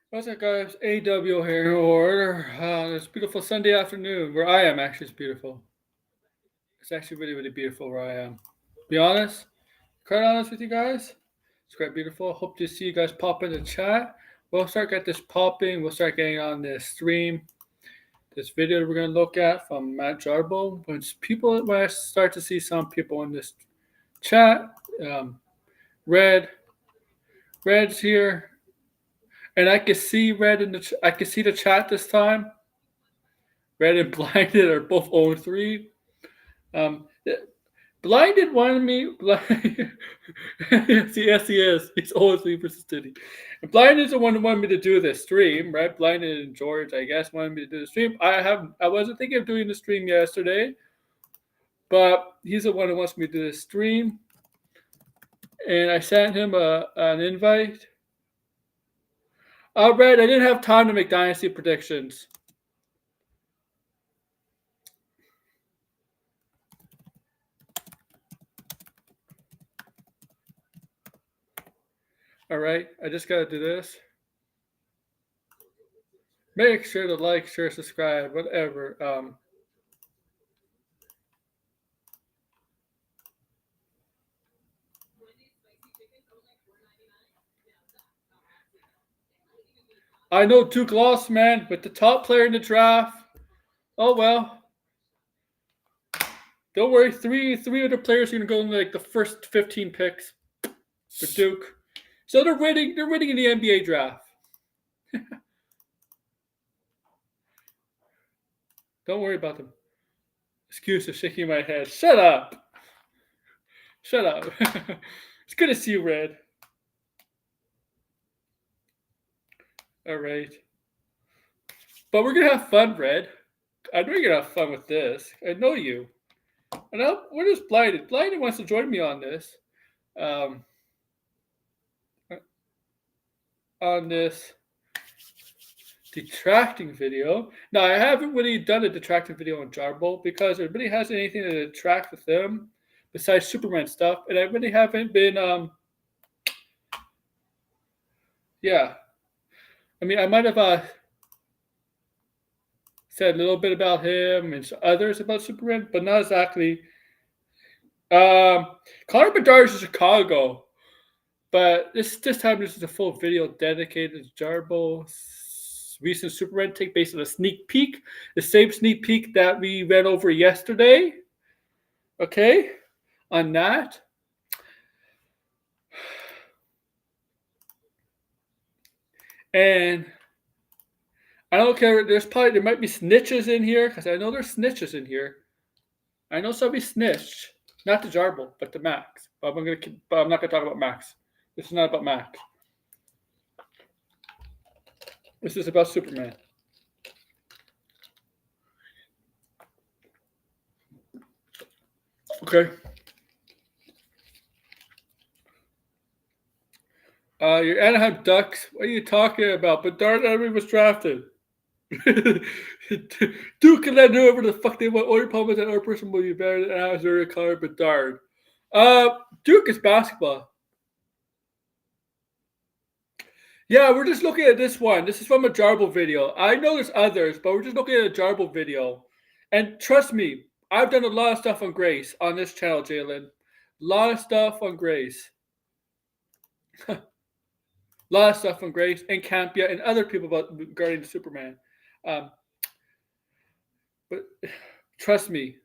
What's up, guys? AW here, or this beautiful Sunday afternoon where I am. Actually, it's beautiful. It's actually really, really beautiful where I am. Be honest, quite honest with you guys, it's quite beautiful. Hope to see you guys pop in the chat. We'll start getting this popping. We'll start getting on this stream. This video we're gonna look at from Matt Jarbo. When I start to see some people in this chat, Red's here. And I can see Red in the. I can see the chat this time. Red and Blinded are both 0-3. Blinded wanted me. Yes, he is. He's 0-3 versus Diddy. And Blinded is the one who wanted me to do this stream, right? Blinded and George, I guess, wanted me to do the stream. I wasn't thinking of doing the stream yesterday, but he's the one who wants me to do the stream. And I sent him an invite. Red, I didn't have time to make dynasty predictions. All right, I just got to do this. Make sure to like, share, subscribe, whatever. I know Duke lost, man, with the top player in the draft. Oh well. Don't worry, three other players are gonna go in like the first 15 picks for Duke. So they're winning in the NBA draft. Don't worry about them. Excuse for shaking my head. Shut up. Shut up. It's good to see you, Red. All right. But we're gonna have fun, Red. I know you're gonna have fun with this. I know you. And what is Blinded? Blinded wants to join me on this. On this detracting video. Now, I haven't really done a detracting video on Jarbo because it really hasn't anything to detract with them besides Superman stuff. And I really haven't been, yeah. I mean, I might have said a little bit about him and others about Superman, but not exactly. Connor Bedard is Chicago. But this time, this is a full video dedicated to Jarbo's recent Superman take based on a sneak peek, the same sneak peek that we read over yesterday. Okay, on that. And I don't care. There might be snitches in here because I know there's snitches in here. I know somebody snitched, not to Jarbo, but to Max. But I'm not gonna talk about Max. This is not about Max. This is about Superman. Okay. Your Anaheim Ducks. What are you talking about? Bedard Emery was drafted. Duke can let know whatever the fuck they want. All your problems and our person will be better than Arizona Connor Bedard. Duke is basketball. Yeah, we're just looking at this one. This is from a Jarbo video. I know there's others, but we're just looking at a Jarbo video. And trust me, I've done a lot of stuff on Grace on this channel, Jalen. A lot of stuff on Grace. A lot of stuff from Grace and Campia and other people about regarding the Superman. Um, but trust me,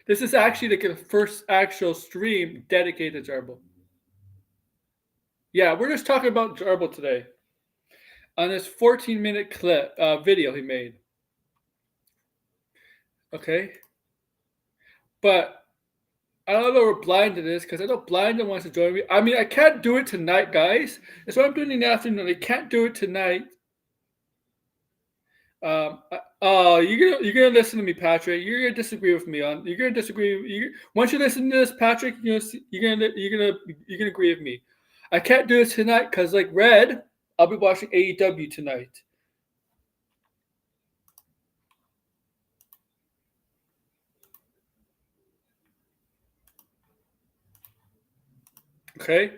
this is actually the first actual stream dedicated to Jarbo. Yeah, we're just talking about Jarbo today on this 14-minute clip video he made. Okay, but I don't know where Blinded is because I know Blinded wants to join me. I mean, I can't do it tonight, guys. That's what I'm doing in the afternoon. I can't do it tonight. You're gonna listen to me, Patrick. You're gonna disagree with me on. You're gonna disagree. Once you listen to this, Patrick, you're gonna agree with me. I can't do it tonight because, like Red, I'll be watching AEW tonight. Okay,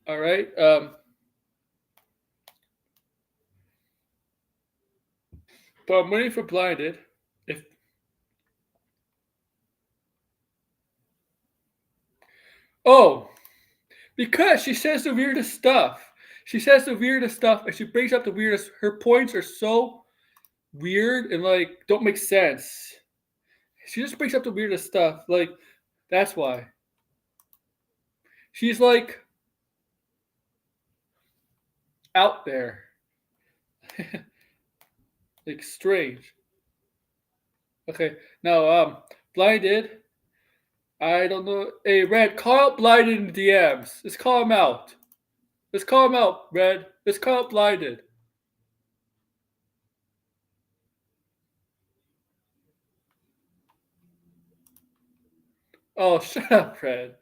all right. But I'm waiting for Blinded. If oh, because she says the weirdest stuff. She says the weirdest stuff, and she brings up the weirdest. Her points are so weird and like don't make sense. She just brings up the weirdest stuff. Like that's why she's like out there, like strange. Okay, now Blinded. I don't know. Hey, Red, call out Blinded in the DMs. Let's call him out. Let's call him out, Red. Let's call out Blinded. Oh, shut up, Red.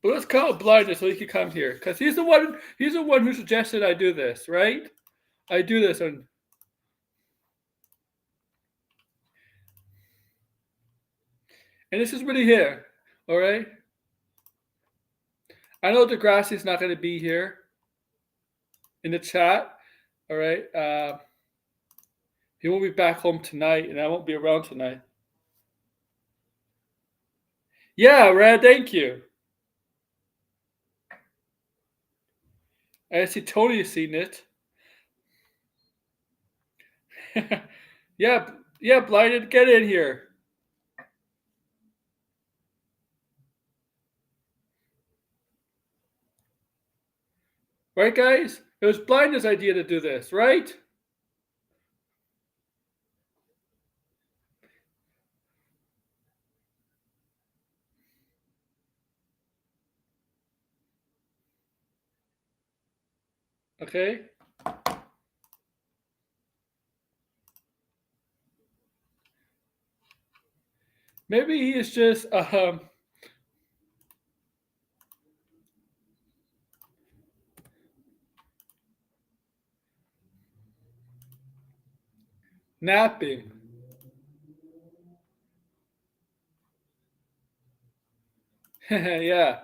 But let's call out Blinded so he can come here, cause he's the one. He's the one who suggested I do this, right? I do this on. And this is really here. All right. I know Degrassi's not going to be here in the chat. All right. He won't be back home tonight, and I won't be around tonight. Yeah, Red. Thank you. I see Tony has seen it. yeah, Blinded, get in here. Right, guys? It was Blinded's idea to do this, right? Okay. Maybe he is just napping. yeah.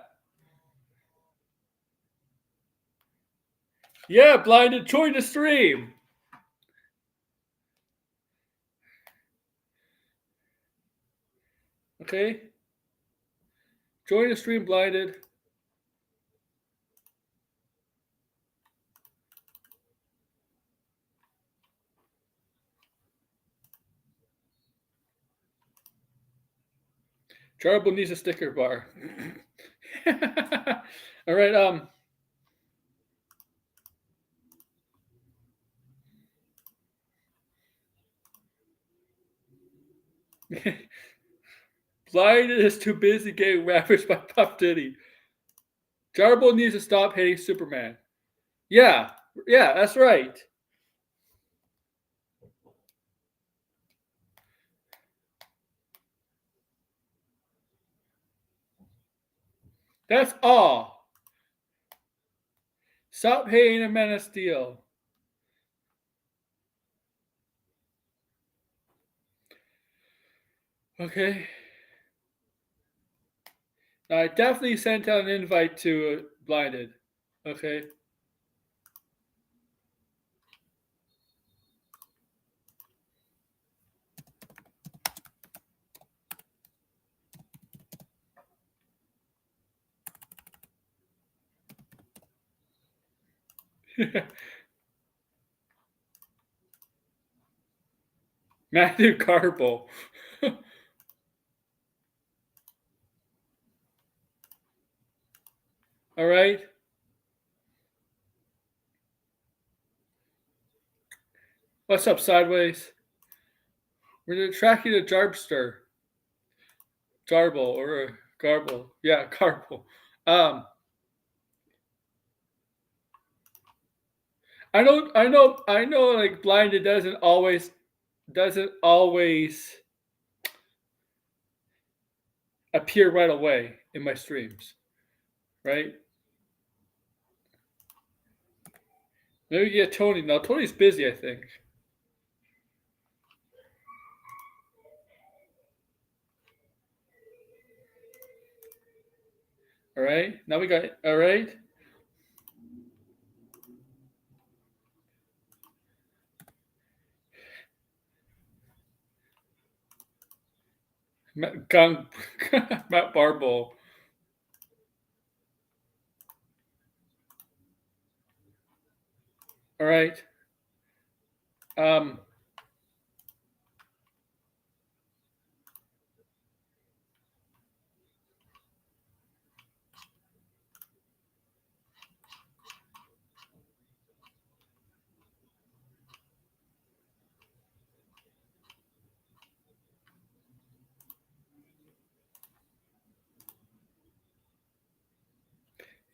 Yeah, Blinded, join the stream. Okay. Join the stream, Blinded. Jarbo needs a sticker bar. All right. Blinded is too busy getting ravaged by Puff Diddy. Jarbo needs to stop hating Superman. Yeah, that's right. That's all. Stop hating a Man of Steel. Okay. I definitely sent out an invite to Blinded. Okay. Matthew Carbo. All right. What's up, Sideways? We're gonna track you to Jarbster. Jarbo or Garble. Yeah, Garble. Um, I know. Like blinded doesn't always appear right away in my streams, right? Maybe get Tony. Now Tony's busy, I think. All right. Now we got all right. Matt, Gun, Matt Barbo. All right. Um,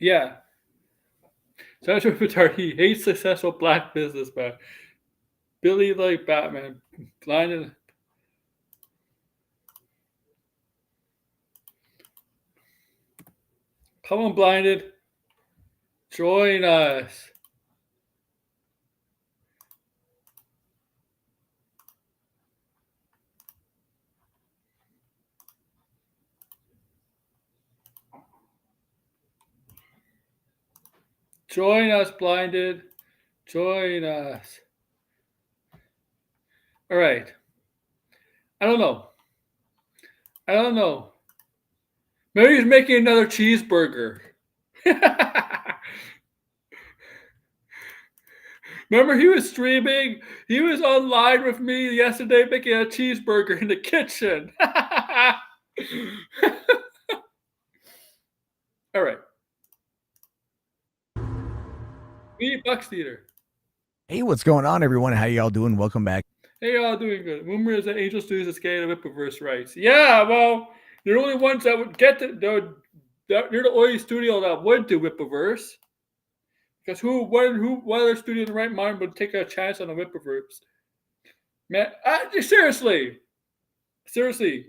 yeah. Joshua Petard, he hates successful black businessman. Billy like Batman. Blinded. Come on, blinded. Join us. Join us, blinded. Join us. All right. I don't know. I don't know. Maybe he's making another cheeseburger. Remember, he was streaming. He was online with me yesterday making a cheeseburger in the kitchen. All right. Me, Bucks Theater. Hey, what's going on, everyone? How y'all doing? Welcome back. Hey, y'all doing good. Rumor is that Angel Studios is getting the Whipperverse rights. Yeah, well, they're the only ones that would get they're the only studio that would do Whipperverse. Because what other studio in the right mind would take a chance on a Whipperverse? Man, seriously, seriously,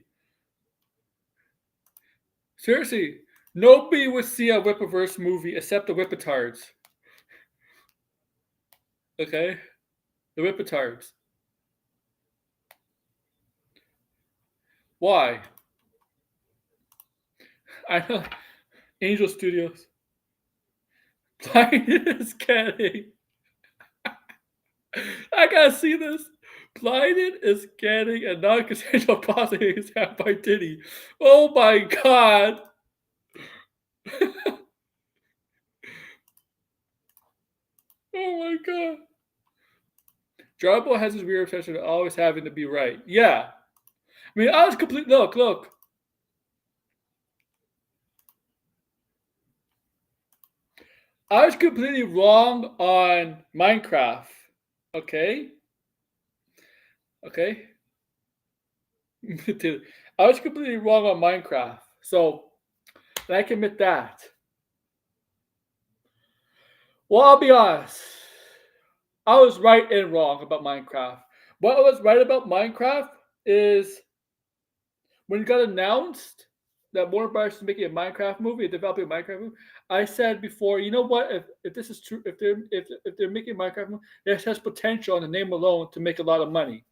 seriously. Nobody would see a Whipperverse movie except the Whippetards. Okay, the Whippetards. Why? I know Angel Studios. Blind is getting. I gotta see this. Blinded is getting a non-consensual prostitute his hand by Diddy. Oh my god. Oh my god. Jarbo has his weird obsession of always having to be right. Yeah. I mean, I was completely. Look. I was completely wrong on Minecraft. Okay? Okay? Dude, I was completely wrong on Minecraft. So, I can admit that. Well, I'll be honest. I was right and wrong about Minecraft. What I was right about Minecraft is when it got announced that Warner Bros. Is making a Minecraft movie, developing a Minecraft movie, I said before, you know what? If this is true, if they're making a Minecraft movie, this has potential on the name alone to make a lot of money.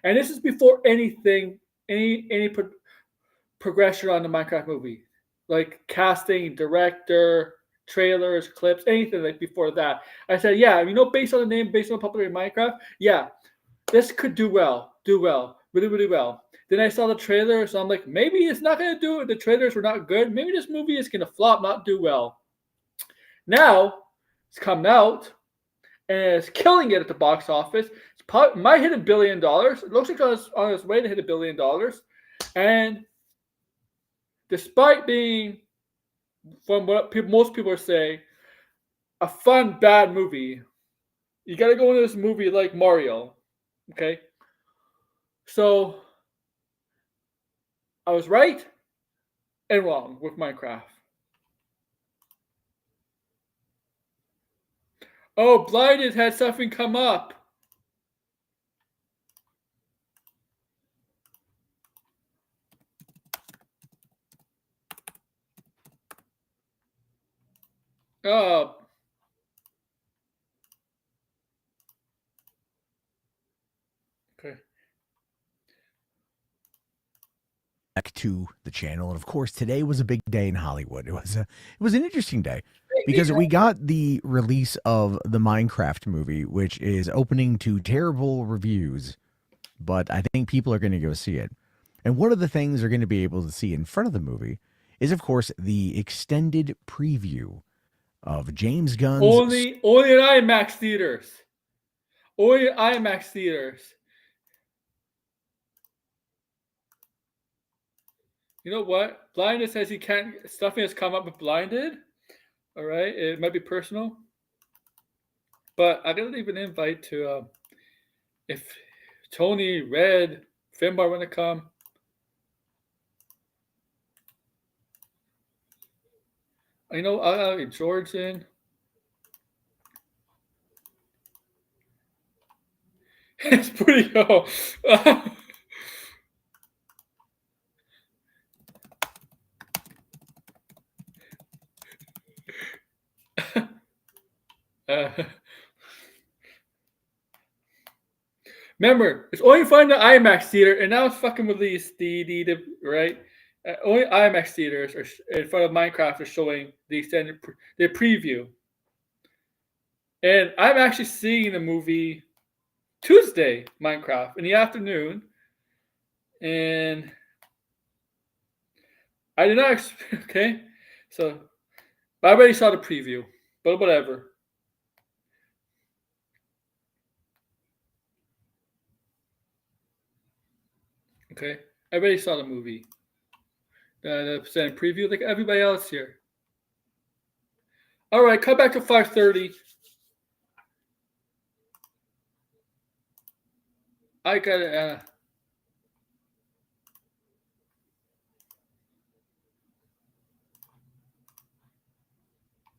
And this is before anything, any progression on the Minecraft movie, like casting, director, trailers, clips, anything like before that. I said, yeah, based on the name, based on popularity of Minecraft, yeah, this could do well, really, really well. Then I saw the trailer, so I'm like, maybe it's not going to do it. The trailers were not good. Maybe this movie is going to flop, not do well. Now, It's come out and it's killing it at the box office. Might hit $1 billion. It looks like it's on its way to hit $1 billion. And despite being, from what most people are saying, a fun, bad movie, you got to go into this movie like Mario. Okay? So, I was right and wrong with Minecraft. Oh, Blinded had something come up. Oh. Okay. Back to the channel, and of course, today was a big day in Hollywood. It was an interesting day because we got the release of the Minecraft movie, which is opening to terrible reviews, but I think people are going to go see it. And one of the things they're going to be able to see in front of the movie is, of course, the extended preview of James Gunn's. Only in IMAX theaters. Only in IMAX theaters. You know what? Blinded says he can't. Something has come up with Blinded. All right, it might be personal, but I didn't leave an invite to if Tony, Red, Finbar want to come. You know, I'll get George in. It's pretty cool. Remember, it's only fun the IMAX theater, and now it's fucking released the right. Only IMAX theaters are in front of Minecraft are showing the extended the preview, and I'm actually seeing the movie Tuesday, Minecraft, in the afternoon, and I did not. Okay, so I already saw the preview, but whatever. Okay, I already saw the movie. The preview like everybody else here. All right, come back to 5:30. I got it.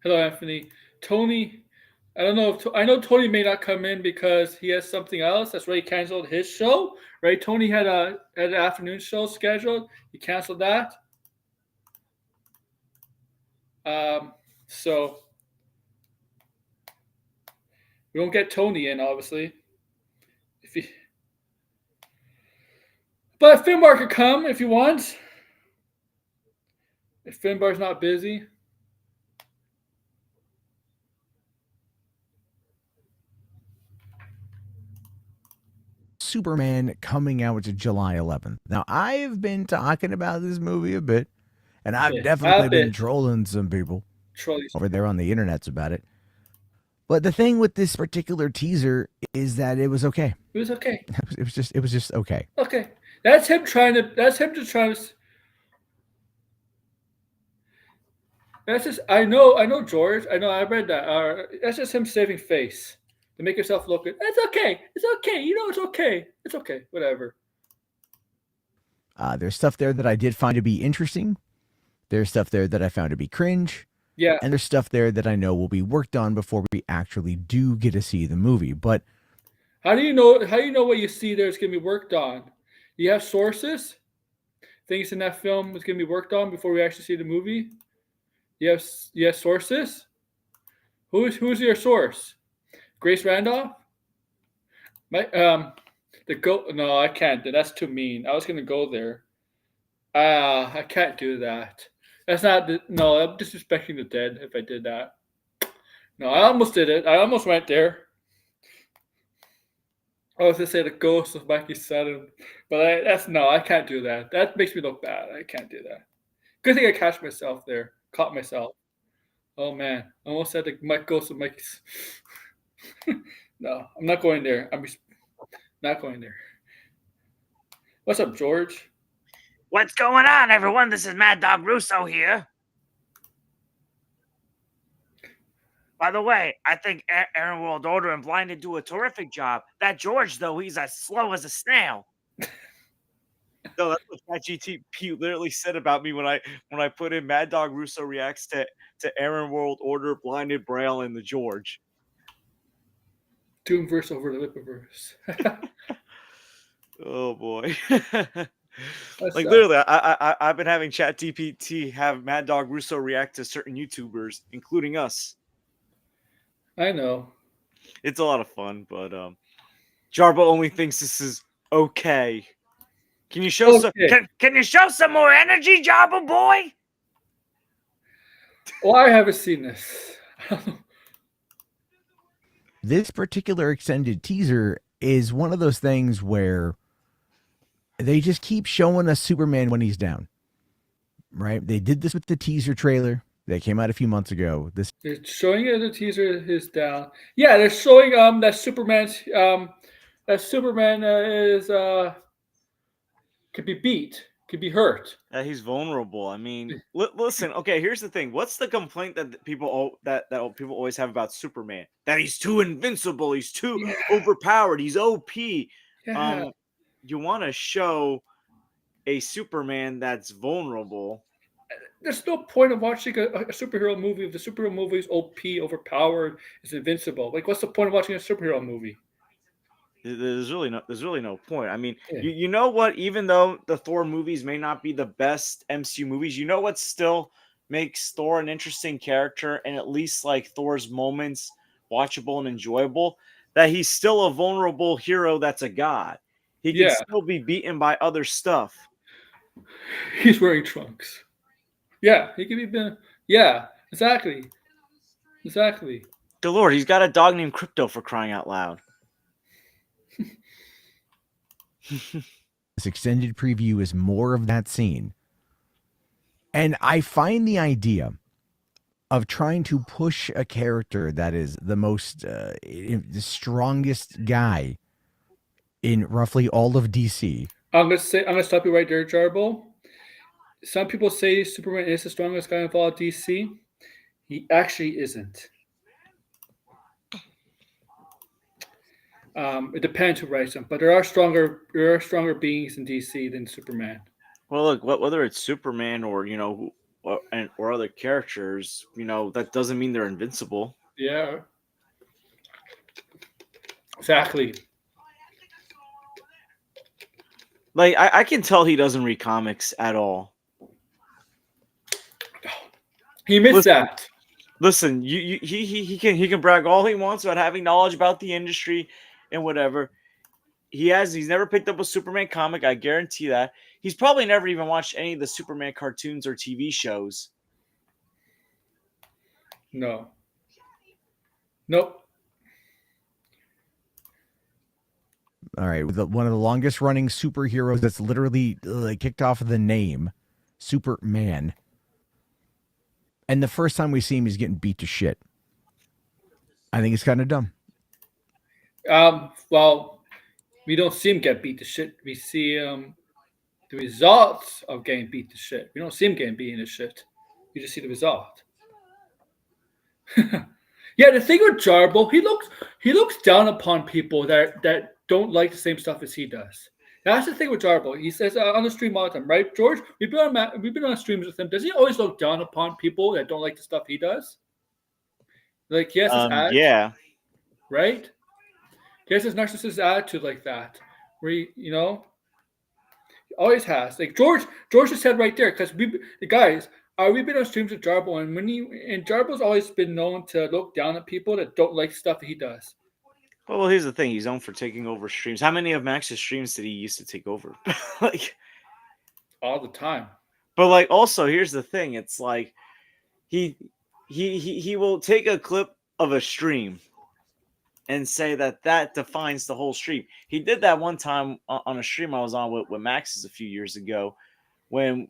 Hello, Anthony. Tony, I don't know if I know Tony may not come in because he has something else. That's why he canceled his show. Right? Tony had an afternoon show scheduled. He canceled that. So we won't get Tony in, obviously. But Finbar could come if he wants. If Finbar's not busy. Superman coming out to July 11th. Now, I've been talking about this movie a bit, and I've definitely been trolling some people over there on the internets about it. But the thing with this particular teaser is that it was okay. It was okay. It was just okay. Okay. That's him trying to. That's just. I know, George. I know. I read that. That's just him saving face to make yourself look good. It's okay. It's okay. You know, it's okay. It's okay. Whatever. There's stuff there that I did find to be interesting. There's stuff there that I found to be cringe. Yeah. And there's stuff there that I know will be worked on before we actually do get to see the movie. But how do you know what you see there is going to be worked on? You have sources, things in that film is going to be worked on before we actually see the movie. You have sources. Who's your source? Grace Randolph? No, I can't. That's too mean. I was going to go there. I can't do that. That's not. No, I'm disrespecting the dead if I did that. No, I almost did it. I almost went there. I was going to say the ghost of Mikey Sutton, but I can't do that. That makes me look bad. I can't do that. Good thing I caught myself. Oh man, I almost had to Mike Ghost of Mike's. No, I'm not going there. Not going there. What's up, George? What's going on, everyone? This is Mad Dog Russo here. By the way, I think Aaron World Order and Blinded do a terrific job. That George, though, he's as slow as a snail. No, that's what ChatGPT literally said about me when I put in Mad Dog Russo reacts to Aaron World Order, Blinded Braille, and the George. Doomverse over the Lipiverse. Oh boy. What's Like up? literally, I've been having ChatGPT have Mad Dog Russo react to certain YouTubers, including us. I know. It's a lot of fun, but Jarbo only thinks this is okay. Can you show some? Okay. Can you show some more energy, Jarbo boy? Well, I haven't seen this. This particular extended teaser is one of those things where they just keep showing us Superman when he's down. Right? They did this with the teaser trailer that came out a few months ago. They're showing it. The teaser is down. Yeah, they're showing that Superman is could be beat, could be hurt. He's vulnerable. I mean, listen. Okay, here's the thing. What's the complaint that people that people always have about Superman? That he's too invincible. He's too overpowered. He's OP. Yeah. You want to show a Superman that's vulnerable. There's no point of watching a superhero movie if the superhero movie is OP, overpowered, is invincible. Like, what's the point of watching a superhero movie? There's really no point. I mean, Yeah. you know what? Even though the Thor movies may not be the best MCU movies, you know what still makes Thor an interesting character and at least like Thor's moments watchable and enjoyable? That he's still a vulnerable hero that's a god. He can still be beaten by other stuff. He's wearing trunks. Yeah, he could be. Yeah, exactly. Exactly. Good Lord, he's got a dog named Crypto, for crying out loud. This extended preview is more of that scene. And I find the idea of trying to push a character that is the most, the strongest guy in roughly all of DC. I'm gonna stop you right there, Jarbo. Some people say Superman is the strongest guy in all of DC. He actually isn't. It depends who writes them, but there are stronger beings in DC than Superman. Well, look, whether it's Superman or or other characters, that doesn't mean they're invincible. Yeah, exactly. Like I can tell he doesn't read comics at all. He missed that. Listen, he can brag all he wants about having knowledge about the industry and whatever. He's never picked up a Superman comic, I guarantee that. He's probably never even watched any of the Superman cartoons or TV shows. No. Nope. All right, with one of the longest running superheroes that's literally kicked off the name, Superman. And the first time we see him, he's getting beat to shit. I think it's kind of dumb. Well, we don't see him get beat to shit. We see the results of getting beat to shit. We don't see him getting beaten to shit. You just see the result. Yeah, the thing with Jarbo, he looks down upon people that don't like the same stuff as he does. That's the thing with Jarbo. He says on the stream all the time, right, George? We've been on streams with him. Does he always look down upon people that don't like the stuff he does? Like, yes, yeah, right. He has this narcissist attitude like that, where he always has. Like George just said right there, because the guys. We've been on streams with Jarbo, and Jarbo's always been known to look down at people that don't like stuff that he does. Well, here's the thing: he's known for taking over streams. How many of Max's streams did he used to take over? Like all the time. But like, also, here's the thing: it's like he will take a clip of a stream and say that defines the whole stream. He did that one time on a stream I was on with Max's a few years ago, when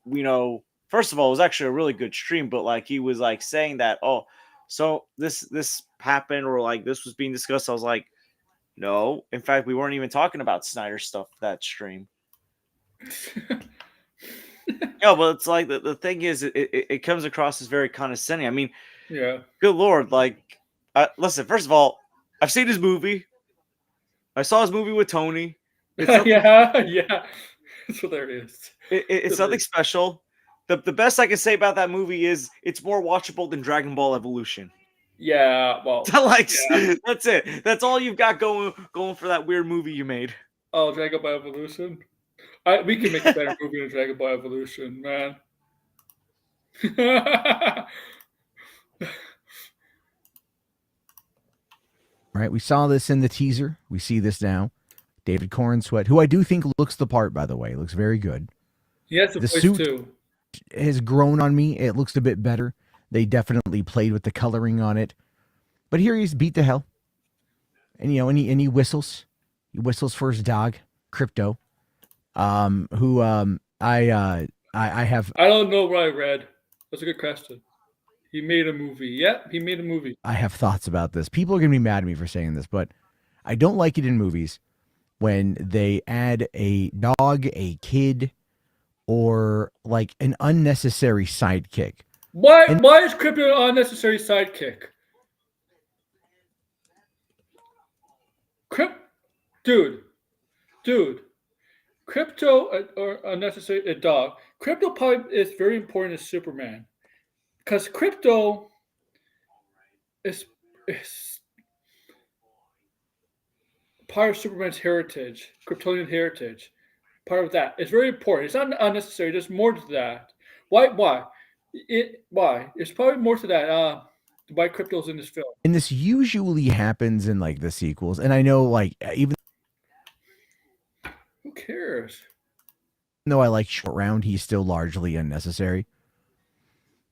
first of all, it was actually a really good stream, but like he was like saying that, oh, so this happened, or like this was being discussed. I was like, no, in fact, we weren't even talking about Snyder stuff that stream. No, but it's like the thing is, it comes across as very condescending. I mean, Yeah. good lord, like, listen, first of all, I've seen his movie. I saw his movie with Tony. It's nothing, yeah. It's hilarious. it's nothing special. The best I can say about that movie is it's more watchable than Dragon Ball Evolution. Yeah. Well. Like, Yeah. that's it. That's all you've got going for that weird movie you made. Oh, Dragon Ball Evolution. We can make a better movie than Dragon Ball Evolution, man. Right? We saw this in the teaser. We see this now. David Cornsweat, who I do think looks the part, by the way, looks very good. He has the voice suit too. Has grown on me. It looks a bit better. They definitely played with the coloring on it. But here he's beat to hell. And and he whistles. He whistles for his dog, Crypto. Who I have I don't know what I read. That's a good question. He made a movie. Yep, he made a movie. I have thoughts about this. People are gonna be mad at me for saying this, but I don't like it in movies when they add a dog, a kid, or like an unnecessary sidekick. Why is Crypto an unnecessary sidekick? Dude. Crypto or unnecessary a dog. Crypto probably is very important to Superman. Because Crypto is part of Superman's heritage, Kryptonian heritage. Part of that. It's very important. It's not unnecessary. There's more to that. Why? Why? There's probably more to that. Why Crypto's in this film. And this usually happens in like the sequels. And I know like even Who cares? though I like Short Round, he's still largely unnecessary.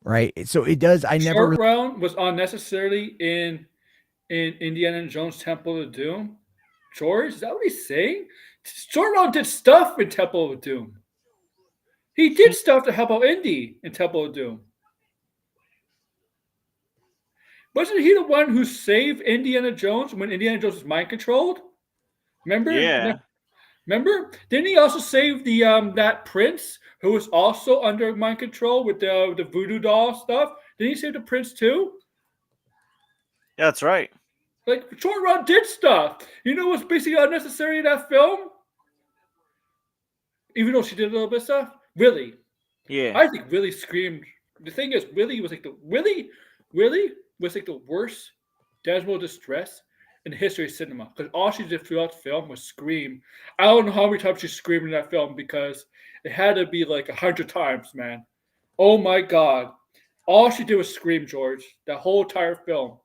Right? So it does Short Round was unnecessarily in Indiana Jones Temple of Doom. George, is that what he's saying? Short Round did stuff in Temple of Doom. He did stuff to help out Indy in Temple of Doom. Wasn't he the one who saved Indiana Jones when Indiana Jones was mind controlled? Remember? Yeah. Remember? Didn't he also save the that prince who was also under mind control with the voodoo doll stuff? Didn't he save the prince too? Yeah, that's right. Like Short Round did stuff. You know what's basically unnecessary in that film? Even though she did a little bit of stuff, Willie. Yeah. I think Willie screamed. The thing is, Willie was like the worst Desmo distress in the history of cinema because all she did throughout the film was scream. I don't know how many times she screamed in that film because it had to be like 100 times, man. Oh my god, all she did was scream, George. That whole entire film.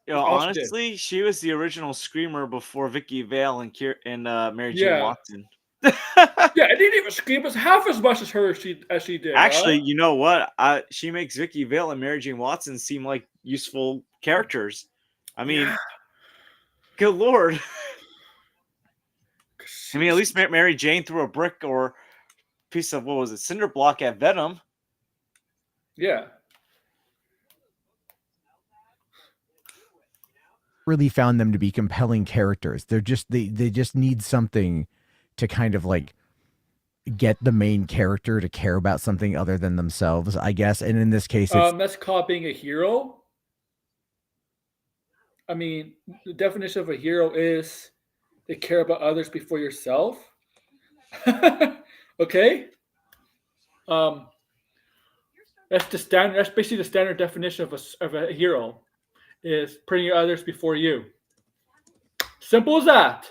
You know, honestly, she was the original screamer before Vicky Vale and Mary Jane Watson. Yeah, it didn't even scream. It's half as much as her she did. Actually, you know what? She makes Vicky Vale and Mary Jane Watson seem like useful characters. I mean, good lord. I mean, at least Mary Jane threw a brick or piece of, what was it, cinder block at Venom. Yeah. Really found them to be compelling characters. They're just they just need something to kind of like get the main character to care about something other than themselves, I guess. And in this case, it's that's called being a hero. I mean, the definition of a hero is to care about others before yourself. Okay. That's the standard. That's basically the standard definition of a hero, is putting others before you. Simple as that.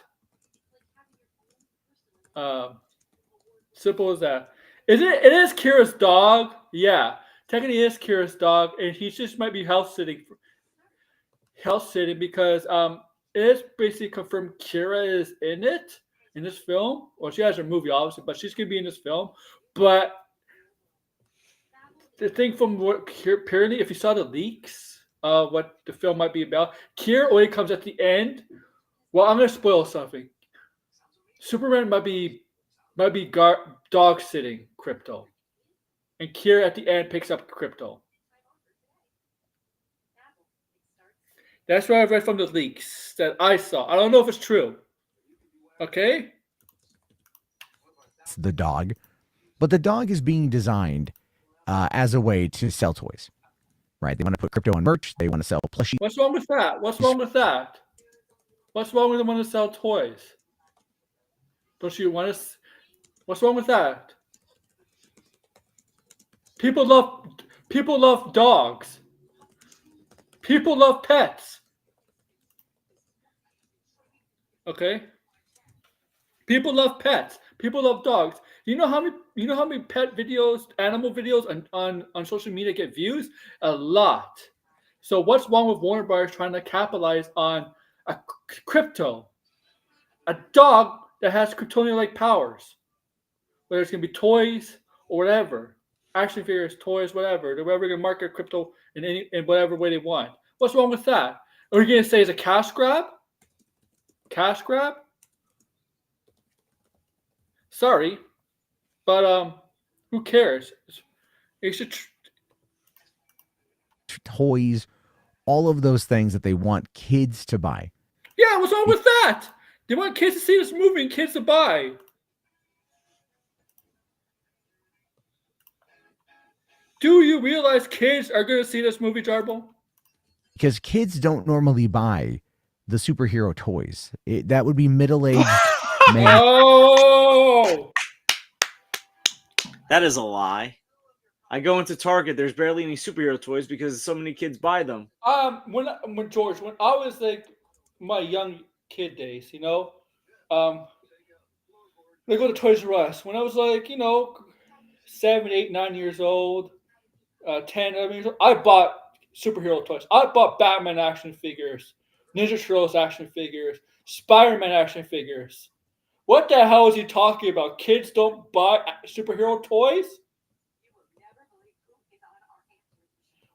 Simple as that. Is it? It is Kira's dog. Yeah, technically it is Kira's dog, and he just might be house sitting because it is basically confirmed Kira is in it in this film. Well, she has her movie obviously, but she's gonna be in this film. But the thing from what apparently, if you saw the leaks of what the film might be about, Kira only comes at the end. Well, I'm gonna spoil something. Superman might be dog sitting Crypto. and Kira at the end picks up Crypto. That's what I read from the leaks that I saw. I don't know if it's true. Okay? It's the dog, but the dog is being designed as a way to sell toys, right? They want to put crypto on merch. They want to sell plushies. What's wrong with that? What's wrong with that? What's wrong with the one to sell toys? Don't you want to? What's wrong with that? People love dogs. People love pets. Okay? People love pets. People love dogs. You know how many pet videos, animal videos on social media get views? A lot. So what's wrong with Warner Bros. Trying to capitalize on a crypto? A dog that has Kryptonian-like powers. Whether it's going to be toys or whatever. Action figures, toys, whatever. They're going to market crypto in whatever way they want. What's wrong with that? Are you going to say it's a cash grab? Cash grab? Sorry, but who cares? You should Toys, all of those things that they want kids to buy. Yeah, what's wrong with that? They want kids to see this movie and kids to buy. Do you realize kids are going to see this movie, Jarbo? Because kids don't normally buy the superhero toys. That would be middle-aged men. Oh! That is a lie. I go into Target. There's barely any superhero toys because so many kids buy them. When I was like my young kid days, they go to Toys R Us. When I was like, 7, 8, 9 years old, 10, 11 years old, I bought superhero toys. I bought Batman action figures, Ninja Turtles action figures, Spider-Man action figures. What the hell is he talking about? Kids don't buy superhero toys?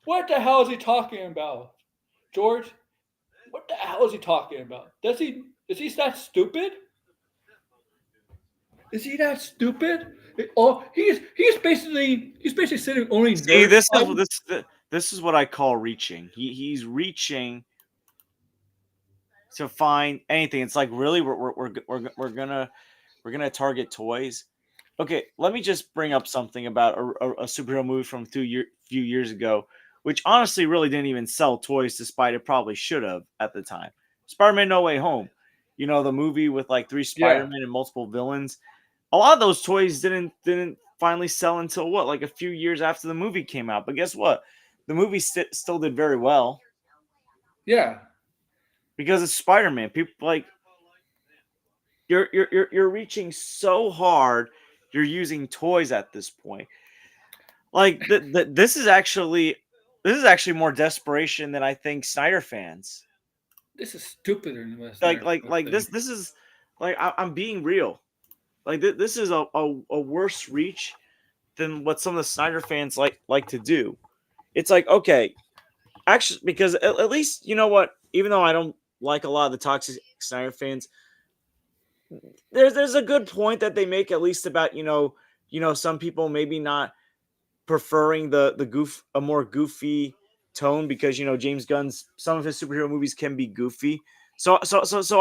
What the hell is he talking about? George, what the hell is he talking about? Is he that stupid? Is he that stupid? He's basically sitting only. See, this is what I call reaching. He's reaching to find anything. It's like, really, we're gonna target toys. Okay, let me just bring up something about a superhero movie from few years ago, which honestly really didn't even sell toys, despite it probably should have at the time. Spider-Man: No Way Home. The movie with like 3 Spider-Men and multiple villains. A lot of those toys didn't finally sell until like a few years after the movie came out. But guess what? The movie still did very well. Yeah. Because it's Spider-Man. People like you're reaching so hard. You're using toys at this point. Like this is actually more desperation than I think Snyder fans. This is stupider than this. This is like I'm being real. Like this is a worse reach than what some of the Snyder fans like to do. It's like, okay, actually, because at least, you know what? Even though I don't like a lot of the toxic Snyder fans, there's a good point that they make, at least about some people maybe not preferring a more goofy tone, because James Gunn's some of his superhero movies can be goofy. So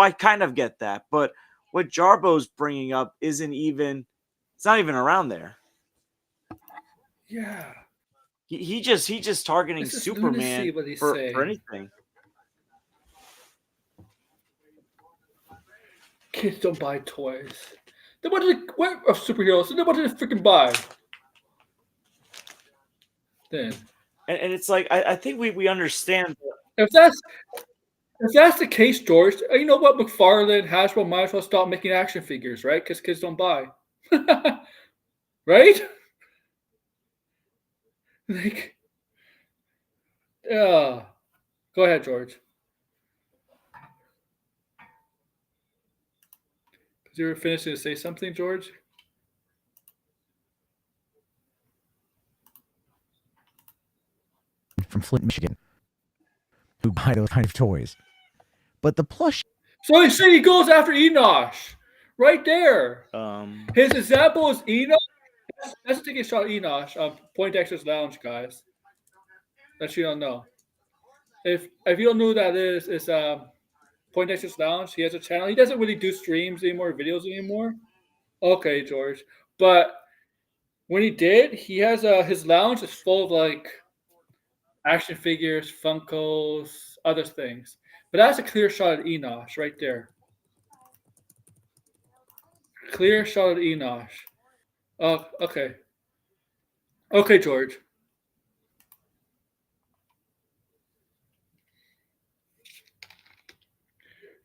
I kind of get that, but what Jarbo's bringing up it's not even around there. Yeah. He just targeting Superman for anything. Kids don't buy toys. They wanted what of superheroes? They wanted to freaking buy. Then. And it's like I think we understand. If that's the case, George, you know what? McFarlane, Hasbro might as well stop making action figures, right? Because kids don't buy. Right? Like, yeah. Go ahead, George. Because you were finishing to say something, George? From Flint, Michigan, who buy those kind of toys. But the plush. So you say he goes after Enosh. Right there. Um, His example is Enosh. let's take a shot at Enosh of Poindexter's Lounge, guys. That you don't know. If you don't know who that is, it's Poindexter's Lounge. He has a channel. He doesn't really do streams anymore, videos anymore. Okay, George. But when he did, he has his lounge is full of like action figures, Funkos, other things. But that's a clear shot at Enosh right there. Clear shot at Enosh. Oh, okay. Okay, George.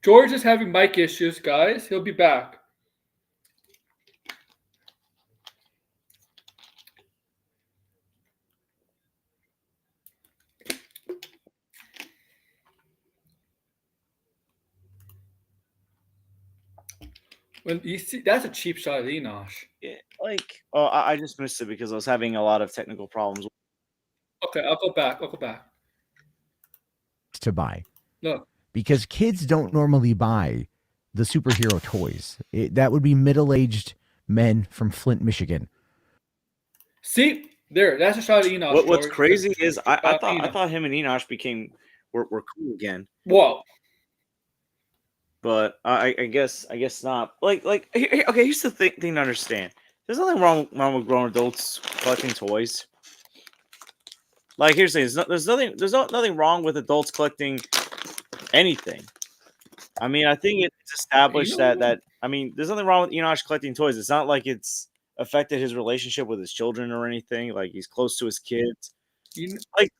George is having mic issues, guys. He'll be back. When you see, that's a cheap shot at Enosh. Yeah, like, oh, I just missed it because I was having a lot of technical problems. Okay, I'll go back. I'll go back. To buy. Look. Because kids don't normally buy the superhero toys. That would be middle-aged men from Flint, Michigan. See, there, that's a shot at Enosh. What's George. crazy is I Enosh. thought him and Enosh were cool again. Whoa. But I guess not. Okay, here's the thing to understand. There's nothing wrong with grown adults collecting toys. Like, here's the thing. There's nothing wrong with adults collecting anything. I mean, I think it's established that I mean, there's nothing wrong with Enosh collecting toys. It's not like it's affected his relationship with his children or anything. Like, he's close to his kids. Like,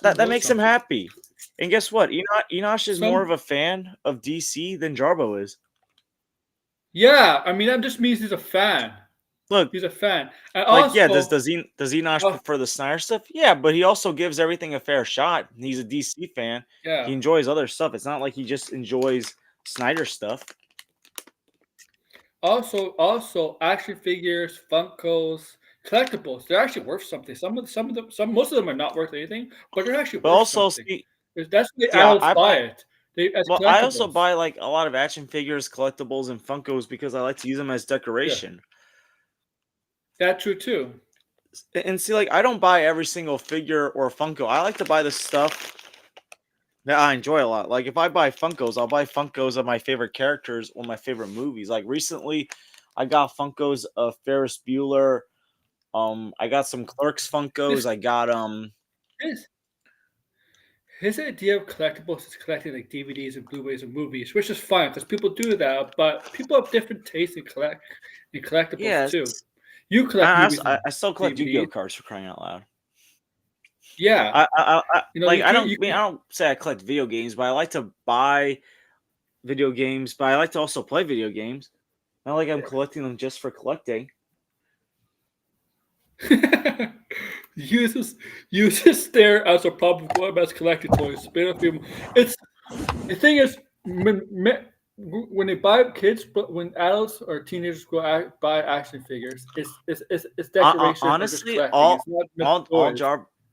that makes him happy. And guess what? Enosh is more of a fan of DC than Jarbo is. Yeah, I mean that just means he's a fan. Look, he's a fan. And like, also, yeah, does Enosh prefer the Snyder stuff? Yeah, but he also gives everything a fair shot. He's a DC fan. Yeah, he enjoys other stuff. It's not like he just enjoys Snyder stuff. Also, action figures, Funkos, collectibles. They're actually worth something. Most of them are not worth anything, but they're actually worth something. That's why adults buy it. I also buy like a lot of action figures, collectibles, and Funkos because I like to use them as decoration. Yeah. That's true too. And see, like, I don't buy every single figure or Funko. I like to buy the stuff that I enjoy a lot. Like, if I buy Funkos, I'll buy Funkos of my favorite characters or my favorite movies. Like, recently, I got Funkos of Ferris Bueller. I got some Clerks Funkos. I got His idea of collectibles is collecting like DVDs and Blu-rays of movies, which is fine because people do that. But people have different tastes in collectibles too. You collect movies. I still collect Yu-Gi-Oh cards, for crying out loud. Yeah, I don't say I collect video games, but I like to buy video games. But I like to also play video games. Not like I'm collecting them just for collecting. Users stare as a problem for as collecting toys. It's the thing is when they buy kids, but when adults or teenagers go buy action figures, it's decoration. Honestly, all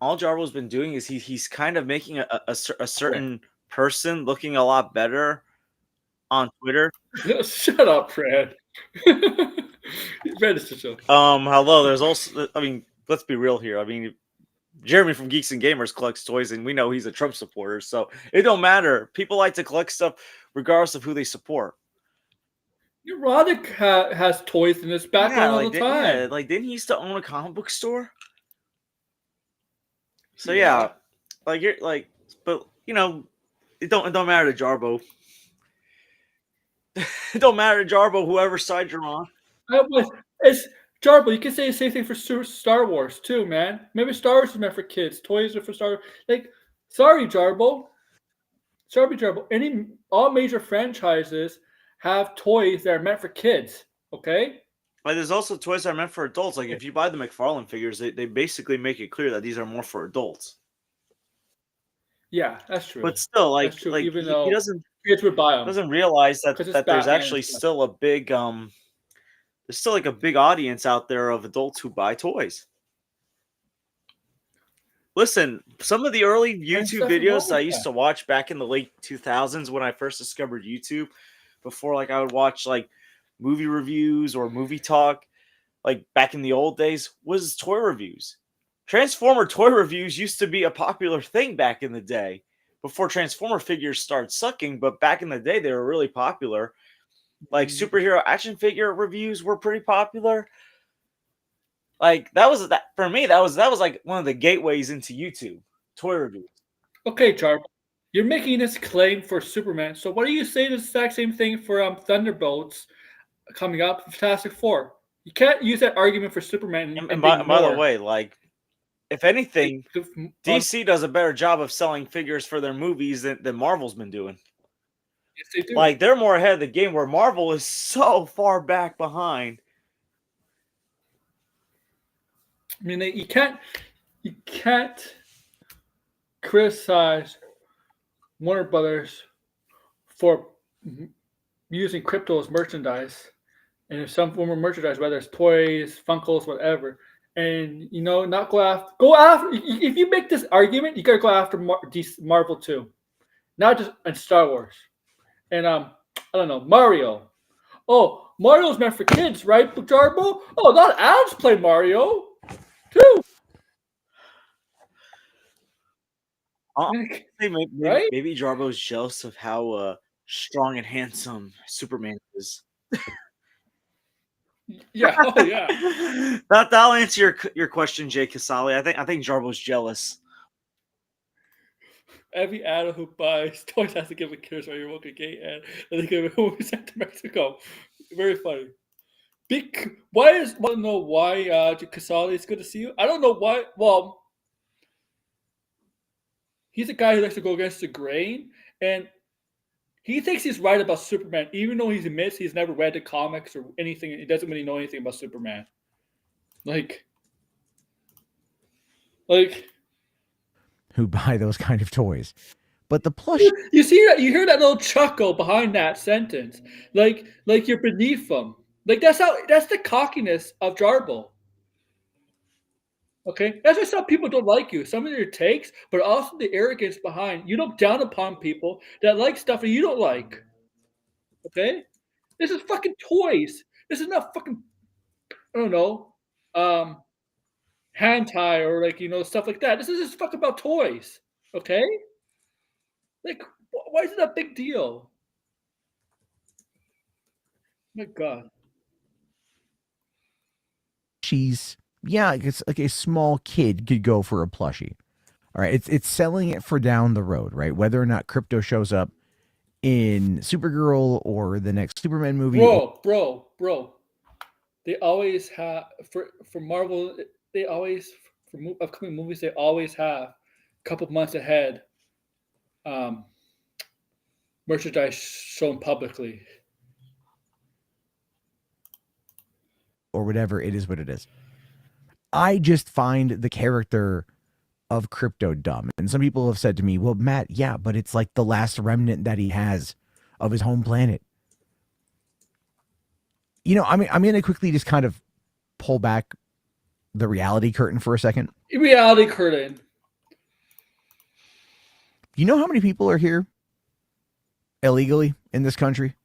Jarbo's been doing is he's kind of making a certain person looking a lot better on Twitter. Shut up, Fred. Fred is just joking. Hello. There's also, I mean, let's be real here. I mean, Jeremy from Geeks and Gamers collects toys, and we know he's a Trump supporter, so it don't matter. People like to collect stuff regardless of who they support. Erotic has toys in his background all the time. Yeah, like, didn't he used to own a comic book store? So yeah, like, you're like, but you know, it don't matter to Jarbo. It don't matter to Jarbo, whoever side you're on. It's Jarbo. You can say the same thing for Star Wars too, man. Maybe Star Wars is meant for kids. Toys are for Star. Like, sorry, Jarbo. All major franchises have toys that are meant for kids. Okay. Like, there's also toys that are meant for adults. Like, if you buy the McFarlane figures, they basically make it clear that these are more for adults. Yeah, that's true. But still, like, even though he doesn't. Kids would buy them. Doesn't realize that there's actually still a big there's still like a big audience out there of adults who buy toys. Listen, some of the early YouTube videos I used to watch back in the late 2000s when I first discovered YouTube, before like I would watch like movie reviews or movie talk, like back in the old days, was toy reviews. Transformer toy reviews used to be a popular thing back in the day before Transformer figures started sucking, but back in the day they were really popular. Like superhero action figure reviews were pretty popular. Like that for me, that was like one of the gateways into YouTube, toy reviews. Okay, Jarbo, you're making this claim for Superman. So what do you say the exact same thing for Thunderbolts coming up, Fantastic Four? You can't use that argument for Superman And by the way, like if anything, DC does a better job of selling figures for their movies than Marvel's been doing. Yes, they do. Like they're more ahead of the game, where Marvel is so far back behind. I mean, you can't criticize Warner Brothers for using crypto as merchandise, and if some form of merchandise, whether it's toys, Funkos, whatever, and not go after. If you make this argument, you gotta go after Marvel too, not just and Star Wars, and I don't know, Mario. Oh, Mario's meant for kids, right, Jarbo? Oh, not Adams play Mario too. Maybe Jarbo's jealous of how strong and handsome Superman is. Yeah. Oh, yeah. That'll answer your question, Jay Casale. I think Jarbo's jealous. Every adult who buys toys has to give a kiss or you're walking gay and they give it when we sent to Mexico. Very funny. I don't know why Casale is good to see you. I don't know why. Well, he's a guy who likes to go against the grain, and he thinks he's right about Superman, even though he admits he's never read the comics or anything. He doesn't really know anything about Superman. Like who buy those kind of toys. But the plush, you see that, you hear that little chuckle behind that sentence, like you're beneath them. Like that's the cockiness of Jarbo. Okay, that's why some people don't like you. Some of your takes, but also the arrogance behind. You look down upon people that like stuff that you don't like. Okay, this is fucking toys. This is not fucking, I don't know, hentai or stuff like that. This is just fucking about toys. Okay, like why is it a big deal? My God. it's like a small kid could go for a plushie. All right, it's selling it for down the road, right? Whether or not crypto shows up in Supergirl or the next Superman movie. Bro. They always have for Marvel. They always for upcoming movies. They always have a couple months ahead merchandise shown publicly. Or whatever, it is what it is. I just find the character of Crypto dumb. And some people have said to me, well, Matt, yeah, but it's like the last remnant that he has of his home planet. I'm going to quickly just kind of pull back the reality curtain for a second. Reality curtain. You know how many people are here illegally in this country?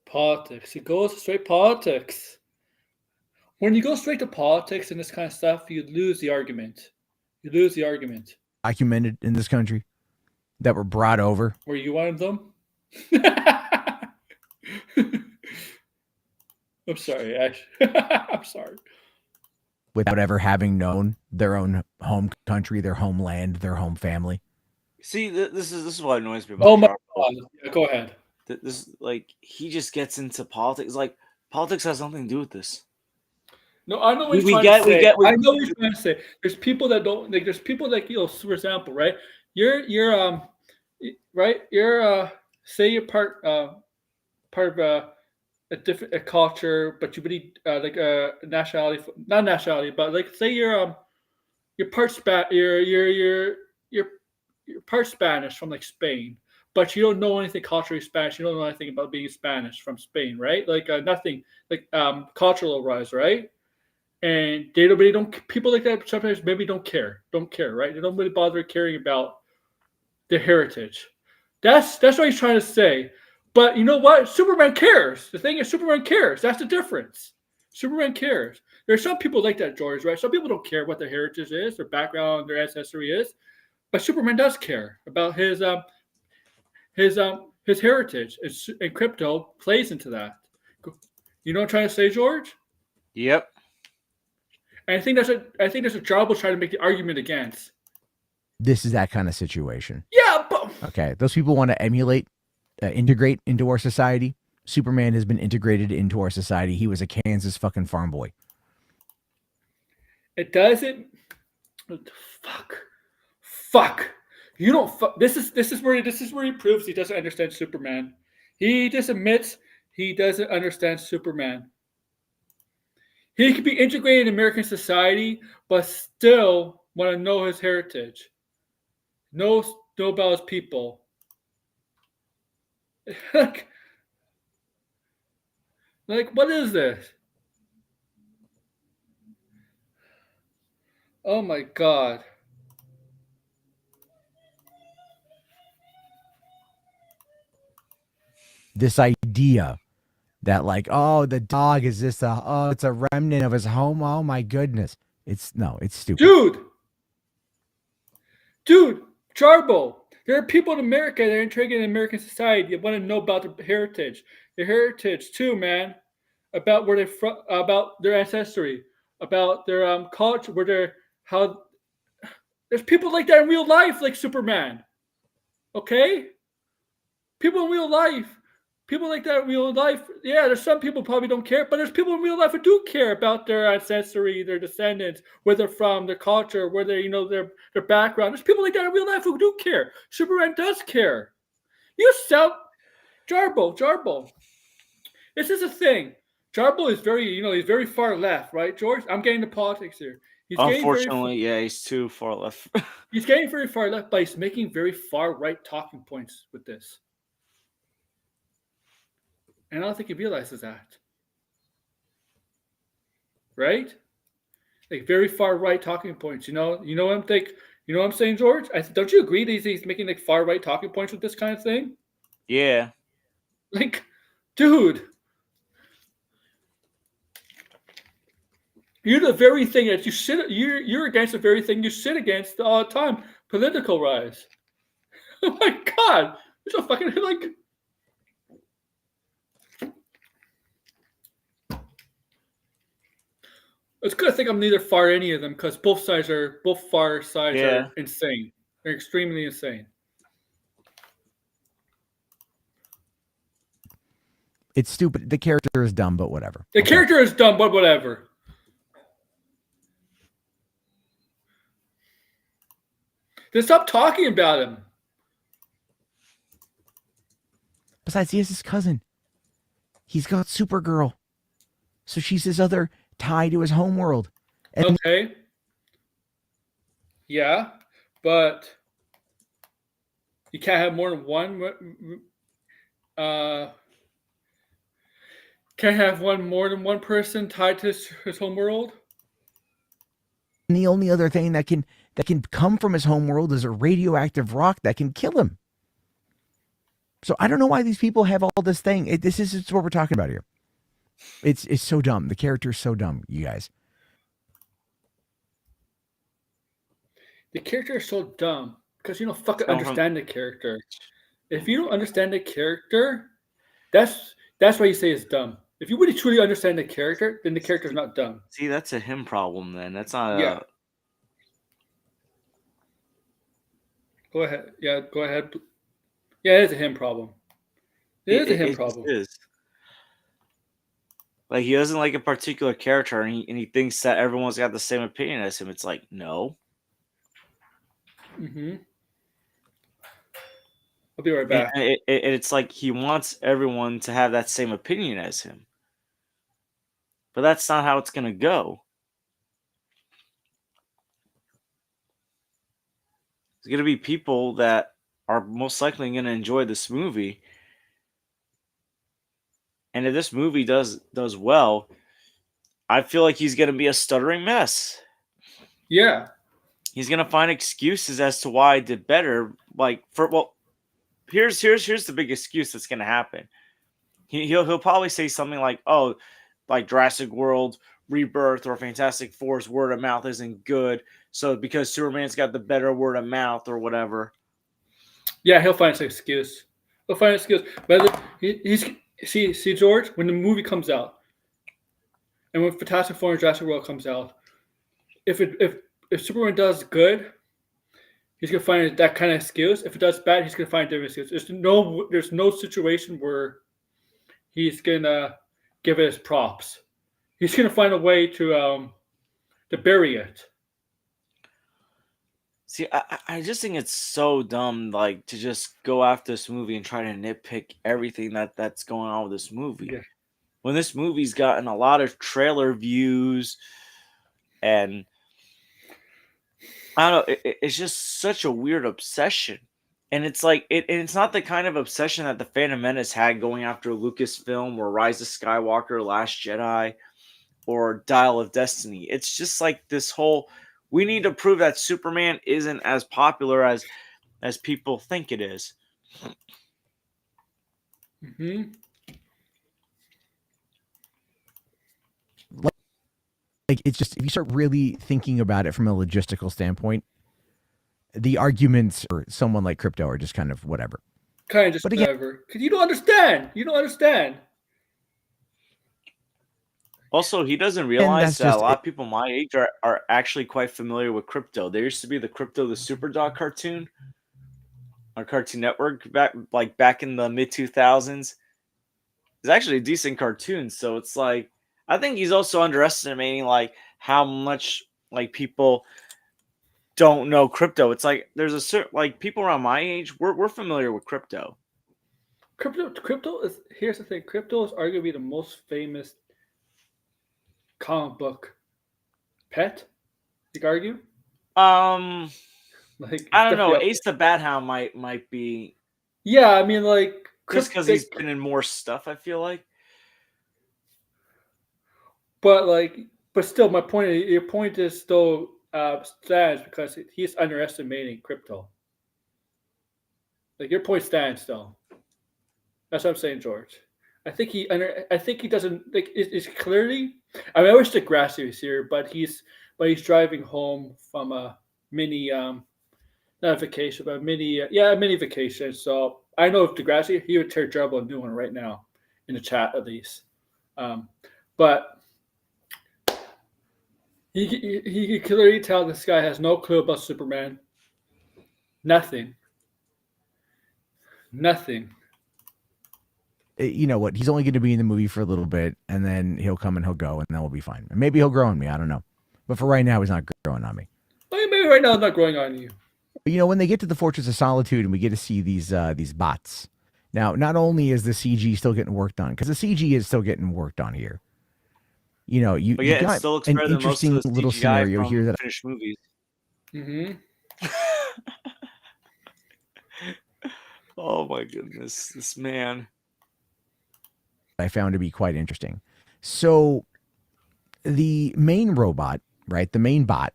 Politics. He goes straight politics. When you go straight to politics and this kind of stuff, you lose the argument. Documented in this country that were brought over. Were you one of them? I'm sorry, Ash. I'm sorry. Without ever having known their own home country, their homeland, their home family. See, this is what annoys me about. Oh my God! Yeah, go ahead. This he just gets into politics. Like politics has nothing to do with this. No, I know what you're trying to say. I know what you're trying to say. There's people that don't like. There's people like for example, right? You're right. You're say you're part of a different culture, but you really like a nationality, not nationality, but like say you're part you're part Spanish from like Spain, but you don't know anything culturally Spanish. You don't know anything about being Spanish from Spain, right? Like nothing like cultural rise, right? And they really don't. People like that sometimes maybe don't care, right? They don't really bother caring about their heritage. That's what he's trying to say. But you know what? Superman cares. The thing is, Superman cares. That's the difference. Superman cares. There's some people like that, George, right? Some people don't care what their heritage is, their background, their ancestry is, but Superman does care about his heritage, and crypto plays into that. You know what I'm trying to say, George? Yep. And I think that's a Jarbo trying to make the argument against. This is that kind of situation. Yeah, but Okay, those people want to emulate, integrate into our society. Superman has been integrated into our society. He was a Kansas fucking farm boy. it doesn't. Fuck. You don't. This is where he proves he doesn't understand Superman. He just admits he doesn't understand Superman. He could be integrated in American society, but still want to know his heritage. Know about his people. like, what is this? Oh my god. This idea that like, oh, the dog is this it's a remnant of his home. Oh my goodness. It's stupid. Dude, Jarbo. There are people in America that are integrated in American society that want to know about their heritage too, man. About where they're from, about their ancestry, about their culture, where they're how. There's people like that in real life, like Superman. Okay, people in real life. People like that in real life. Yeah, there's some people probably don't care, but there's people in real life who do care about their ancestry, their descendants, where they're from, their culture, where they, their background. There's people like that in real life who do care. Superman does care. You sound Jarbo. This is a thing. Jarbo is he's very far left, right, George? I'm getting to politics here. Unfortunately, he's too far left. He's getting very far left, but he's making very far right talking points with this. And I don't think he realizes that. Right? Like very far right talking points. You know what I'm think. You know what I'm saying, George? Don't you agree that he's making like far right talking points with this kind of thing? Yeah. Like, dude. You're the very thing that you're against the very thing you sit against all the time. Political rise. Oh my god. You're so fucking like. It's good to think I'm neither far any of them because both far sides are insane. They're extremely insane. It's stupid. The character is dumb, but whatever. The character is dumb, but whatever. Then stop talking about him. Besides, he has his cousin. He's got Supergirl. So she's his other tie to his homeworld. Okay. Yeah, but you can't have more than one. Can't have more than one person tied to his homeworld. And the only other thing that can come from his homeworld is a radioactive rock that can kill him. So I don't know why these people have all this thing. This is what we're talking about here. It's so dumb. The character is so dumb, you guys. The character is so dumb because you don't fucking understand the character. If you don't understand the character, that's why you say it's dumb. If you really truly understand the character, then the character's not dumb. See, that's a him problem then. That's not a... Go ahead. Yeah, go ahead. Yeah, it is a him problem. It is a him problem. It is. Like, he doesn't like a particular character, and he thinks that everyone's got the same opinion as him. It's like, no. Mm-hmm. I'll be right back. And it's like he wants everyone to have that same opinion as him. But that's not how it's going to go. There's going to be people that are most likely going to enjoy this movie. And if this movie does well, I feel like he's going to be a stuttering mess. Yeah. He's going to find excuses as to why I did better. Like, here's the big excuse that's gonna happen. He'll probably say something like, "Oh, like Jurassic World, Rebirth, or Fantastic Four's word of mouth isn't good, so because Superman's got the better word of mouth or whatever." Yeah, he'll find an excuse. He'll find an excuse. Whether he's see George, when the movie comes out, and when Fantastic Four and Jurassic World comes out, if Superman does good, he's gonna find that kind of excuse. If it does bad, he's gonna find a different excuse. There's no situation where he's gonna give it his props. He's gonna find a way to bury it. See, I just think it's so dumb, like to just go after this movie and try to nitpick everything that's going on with this movie. Yeah. When this movie's gotten a lot of trailer views, and I don't know, it's just such a weird obsession. And it's like and it's not the kind of obsession that the Phantom Menace had going after Lucasfilm or Rise of Skywalker, Last Jedi, or Dial of Destiny. It's just like this whole, we need to prove that Superman isn't as popular as people think it is. Hmm. Like it's just, if you start really thinking about it from a logistical standpoint, the arguments for someone like Crypto are just kind of whatever. Kind of just But again- whatever. Because you don't understand. You don't understand. Also, he doesn't realize that's that a just lot of people my age are actually quite familiar with Crypto. There used to be the Crypto the Superdog cartoon on Cartoon Network back in the mid 2000s. It's actually a decent cartoon, so it's like, I think he's also underestimating like how much like people don't know Crypto. It's like there's a certain, like, people around my age, we're familiar with Crypto. Crypto is, here's the thing. Crypto is arguably the most famous comic book pet. You could argue. Like, I don't know. definitely- Ace the Bat Hound might be Yeah, I mean, like just because he's been in more stuff, I feel like. but still, your point is still stands because he's underestimating Crypto. Like, your point stands still. That's what I'm saying, George. I think he doesn't like. It's clearly. I mean, I wish Degrassi was here, but he's driving home from a mini not a vacation, but a mini vacation. So I know if Degrassi, he would tear Jarbo a new one right now in the chat at least. But he can clearly tell this guy has no clue about Superman. Nothing. You know what? He's only going to be in the movie for a little bit, and then he'll come and he'll go, and then we'll be fine. And maybe he'll grow on me. I don't know. But for right now, he's not growing on me. Maybe right now it's not growing on you. But, you know, when they get to the Fortress of Solitude and we get to see these bots. Now, not only is the CG still getting worked on, because the CG is still getting worked on here. You know, you But yeah, got it still looks an better than most of interesting the little CGI scenario from here that finished movies. Mm-hmm. Oh my goodness, this man. I found to be quite interesting. So the main robot, right? The main bot,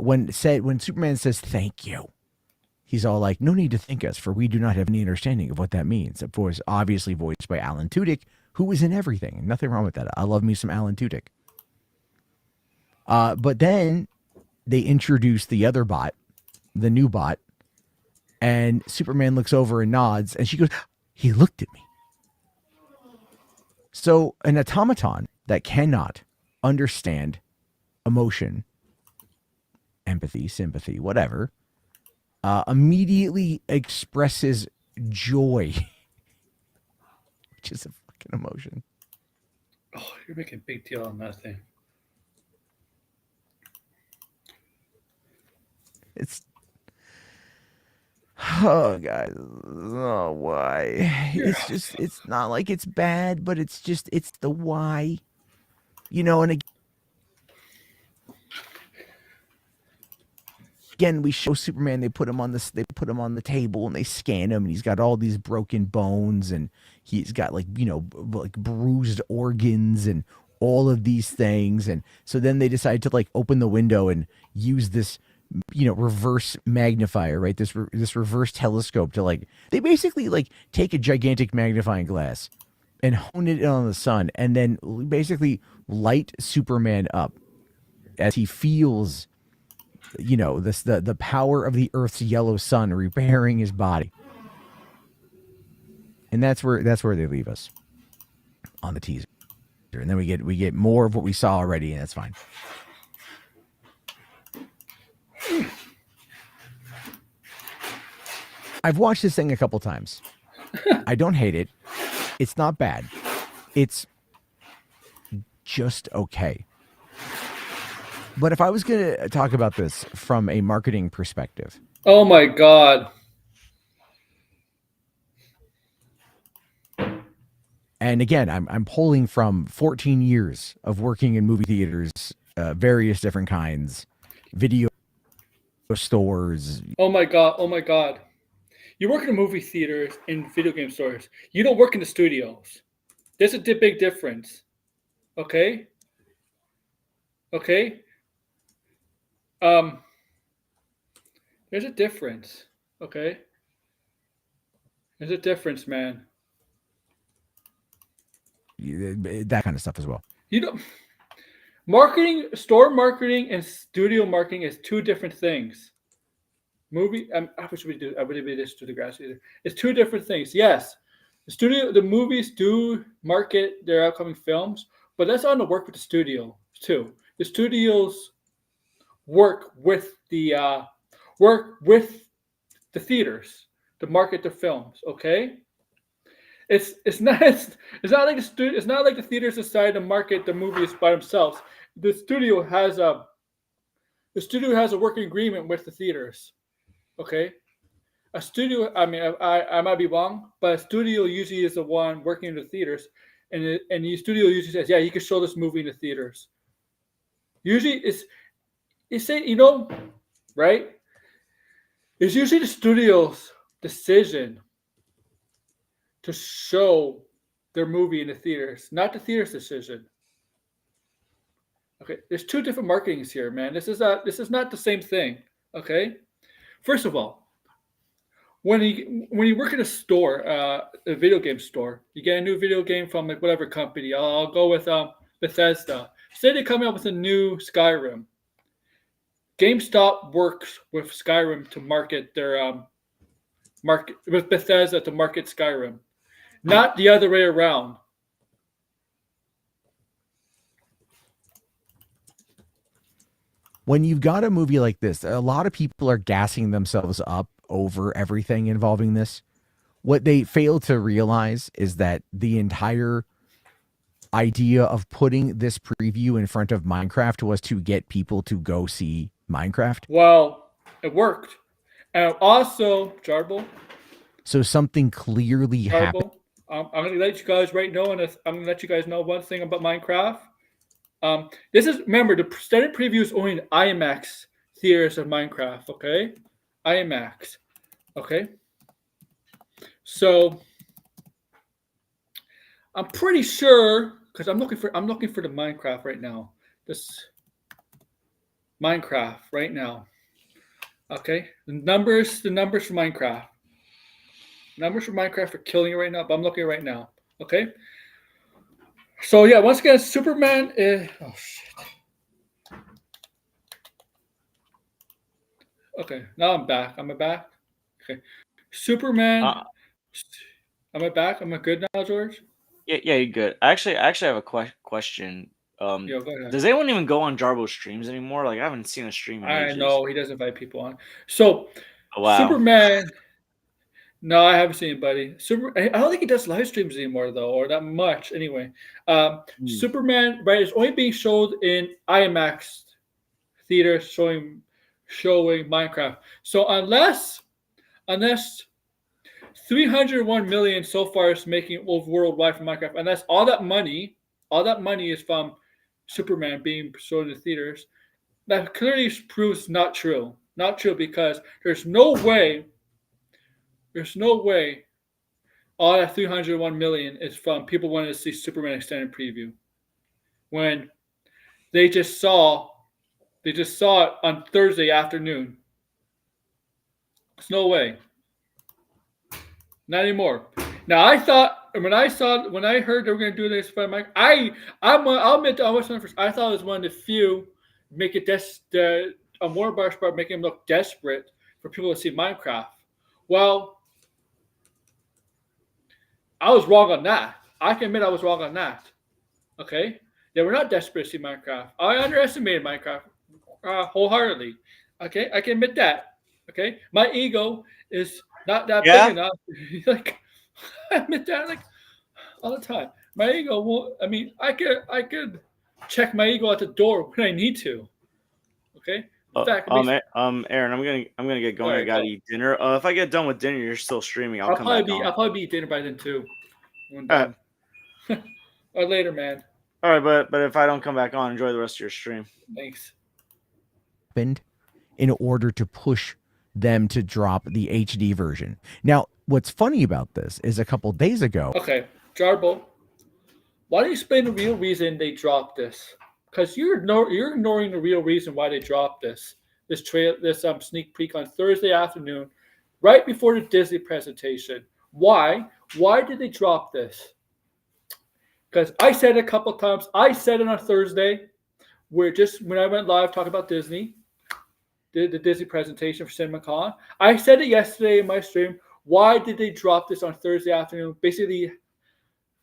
when Superman says thank you, he's all like, "No need to thank us, for we do not have any understanding of what that means." Of course, obviously voiced by Alan Tudyk, who was in everything. Nothing wrong with that. I love me some Alan Tudyk. But then they introduce the other bot, the new bot, and Superman looks over and nods, and she goes, "He looked at me." So an automaton that cannot understand emotion, empathy, sympathy, whatever, immediately expresses joy, which is a fucking emotion. Oh, you're making a big deal on that thing. It's guys, oh, why? It's just, it's not like it's bad, but it's just, it's the why, you know. And again, we show Superman. They put him on the table and they scan him, and he's got all these broken bones, and he's got like like bruised organs and all of these things. And so then they decide to like open the window and use this reverse magnifier, right? This reverse telescope to they basically take a gigantic magnifying glass and hone it in on the sun, and then basically light Superman up as he feels the power of the Earth's yellow sun repairing his body. And that's where they leave us on the teaser. And then we get more of what we saw already, and that's fine. I've watched this thing a couple times. I don't hate it. It's not bad. It's just okay. But if I was going to talk about this from a marketing perspective. Oh my God. And again, I'm pulling from 14 years of working in movie theaters, various different kinds, video stores. Oh my God. Oh my God. You work in movie theaters and video game stores. You don't work in the studios. There's a big difference. Okay? Okay? There's a difference. Okay? There's a difference, man. That kind of stuff as well. Store marketing and studio marketing is two different things. I wish we do. I wouldn't be this to the grass either. It's two different things. Yes, the movies do market their upcoming films, but that's on the work with the studio too. The studios work with the theaters to market the films. Okay. It's not like the theaters decide to market the movies by themselves. The studio has a working agreement with the theaters. Okay, a studio. I mean, I might be wrong, but a studio usually is the one working in the theaters, and the studio usually says, "Yeah, you can show this movie in the theaters." Usually, it's right? It's usually the studio's decision to show their movie in the theaters, not the theater's decision. Okay, there's two different marketings here, man. This is not the same thing. Okay, first of all, when you work in a store, a video game store, you get a new video game from whatever company. I'll go with Bethesda. Say they're coming up with a new Skyrim. GameStop works with Skyrim to market their market with Bethesda to market Skyrim, not the other way around. When you've got a movie like this, a lot of people are gassing themselves up over everything involving this. What they fail to realize is that the entire idea of putting this preview in front of Minecraft was to get people to go see Minecraft. Well, it worked. And also, Jarbo. So something clearly happened. I'm going to let you guys know one thing about Minecraft. Remember, the standard preview is only in IMAX theaters of Minecraft, okay? IMAX, okay? So I'm pretty sure, because I'm looking for the Minecraft right now. This Minecraft right now. Okay? The numbers for Minecraft. Numbers for Minecraft are killing it right now, but I'm looking right now. Okay? So yeah, once again, Superman is shit. Okay, now I'm back. Am I back? Okay. Superman. Am I back? Am I good now, George? Yeah, you're good. I actually have a question. Go ahead. Does anyone even go on Jarbo streams anymore? Like, I haven't seen a stream in ages. I know he doesn't invite people on. So wow. Superman. No, I haven't seen it, buddy. I don't think he does live streams anymore, though, or that much. Anyway, Superman, right, is only being showed in IMAX theaters showing Minecraft. So unless 301 million so far is making worldwide for Minecraft, and that's all that money is from Superman being shown in the theaters. That clearly proves not true. Not true, because there's no way all that 301 million is from people wanting to see Superman extended preview. When they just saw They just saw it on Thursday afternoon. There's no way. Not anymore. Now I thought when I heard they were going to do this, but I'll admit I was first. I thought it was one of the few make it on Warner Bros. Part making him look desperate for people to see Minecraft. Well, I was wrong on that. I can admit I was wrong on that. Okay, they were not desperate to see Minecraft. I underestimated Minecraft wholeheartedly. Okay, I can admit that. Okay, my ego is not that big enough. Like I admit that like all the time. My ego won't. I mean, I could check my ego at the door when I need to. Okay. In fact, Aaron, I'm gonna get going. I gotta eat dinner. If I get done with dinner, you're still streaming. I'll come back on. I'll probably be eating dinner by then too. Or later, man. All right, but if I don't come back on, enjoy the rest of your stream. Thanks. In order to push them to drop the HD version. Now, what's funny about this is a couple days ago. Okay, Jarbo, why don't you explain the real reason they dropped this? Because you're ignoring the real reason why they dropped this sneak peek on Thursday afternoon, right before the Disney presentation. Why? Why did they drop this? Because I said it a couple times. I said it on Thursday, when I went live talking about Disney, did the Disney presentation for CinemaCon. I said it yesterday in my stream. Why did they drop this on Thursday afternoon? Basically,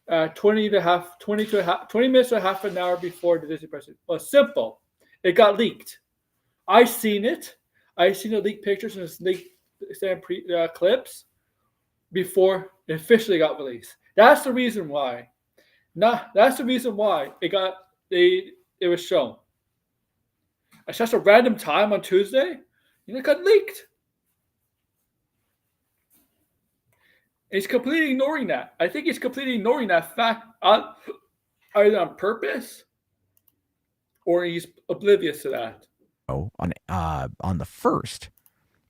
20 minutes to half an hour before the Disney presentation. Well, simple. It got leaked. I seen it. I seen the leaked pictures and the leaked clips before it officially got released. That's the reason why. That's the reason why it was shown. It's just a random time on Tuesday, and it got leaked. He's completely ignoring that. I think he's completely ignoring that fact either on purpose or he's oblivious to that. On the first,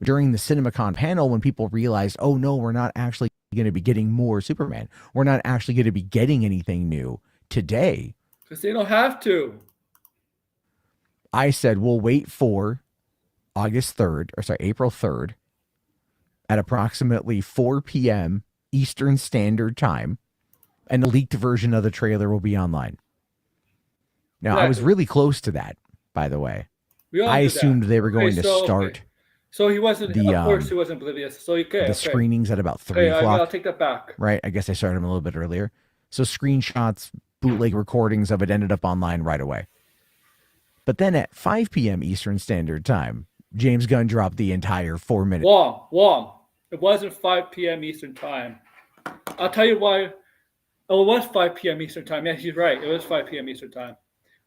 during the CinemaCon panel, when people realized, oh no, we're not actually going to be getting more Superman. We're not actually going to be getting anything new today. Because they don't have to. I said, we'll wait for April 3rd at approximately 4 p.m. Eastern Standard Time, and the leaked version of the trailer will be online. Now, exactly. I was really close to that, by the way. I assumed they were going to start. Okay. So he wasn't, of course he wasn't oblivious. So the screenings at about 3 o'clock. I'll take that back. Right, I guess I started them a little bit earlier. So screenshots, bootleg recordings of it ended up online right away. But then at 5 p.m. Eastern Standard Time, James Gunn dropped the entire 4 minutes. Wrong. It wasn't 5 p.m. Eastern Time. I'll tell you why. Oh, it was 5 p.m. Eastern Time. Yeah, he's right. It was 5 p.m. Eastern Time.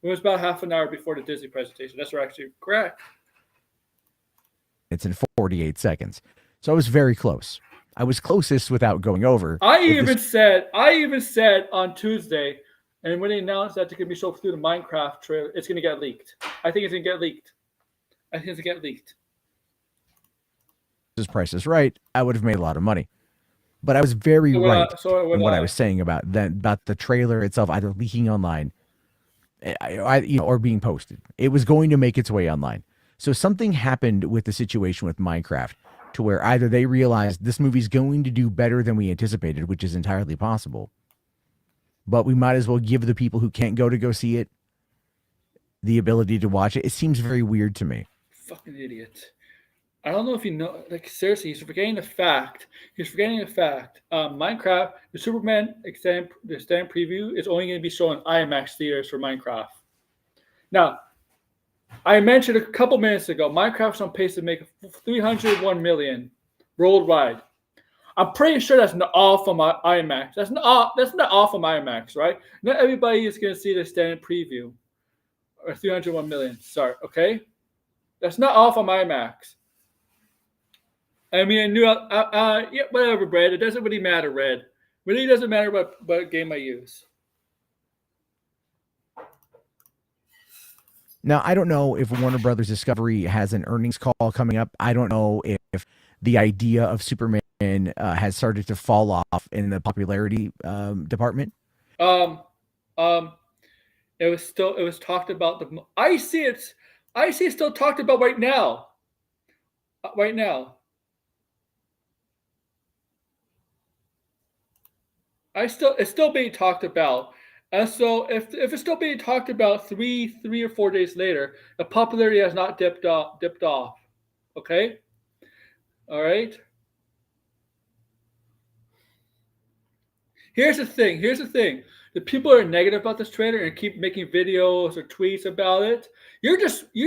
It was about half an hour before the Disney presentation. That's actually correct. It's in 48 seconds. So I was very close. I was closest without going over. I even said on Tuesday, and when they announced that it's going to be shown through the Minecraft trailer, it's going to get leaked. I think it's going to get leaked. This Price is Right. I would have made a lot of money. But I was very right in what I was saying about the trailer itself either leaking online or being posted. It was going to make its way online. So something happened with the situation with Minecraft to where either they realized this movie's going to do better than we anticipated, which is entirely possible, but we might as well give the people who can't go see it the ability to watch it. It seems very weird to me. Fucking idiot. I don't know if you know, like, seriously, he's forgetting the fact. Minecraft, the Superman extended preview is only going to be shown in IMAX theaters for Minecraft. Now, I mentioned a couple minutes ago, Minecraft's on pace to make $301 million worldwide. I'm pretty sure that's not all from IMAX. That's not all from IMAX, right? Not everybody is going to see the standard preview or $301 million. Sorry, okay? That's not all from IMAX. I mean, yeah, whatever, Brad. It doesn't really matter, Red. Really doesn't matter what game I use. Now, I don't know if Warner Brothers Discovery has an earnings call coming up. I don't know if the idea of Superman has started to fall off in the popularity department. It was talked about. I see it I see it's still talked about right now. Right now. It's still being talked about. And so if it's still being talked about three or 4 days later, the popularity has not dipped off. Okay? All right? Here's the thing. Here's the thing. The people are negative about this trailer and keep making videos or tweets about it. You're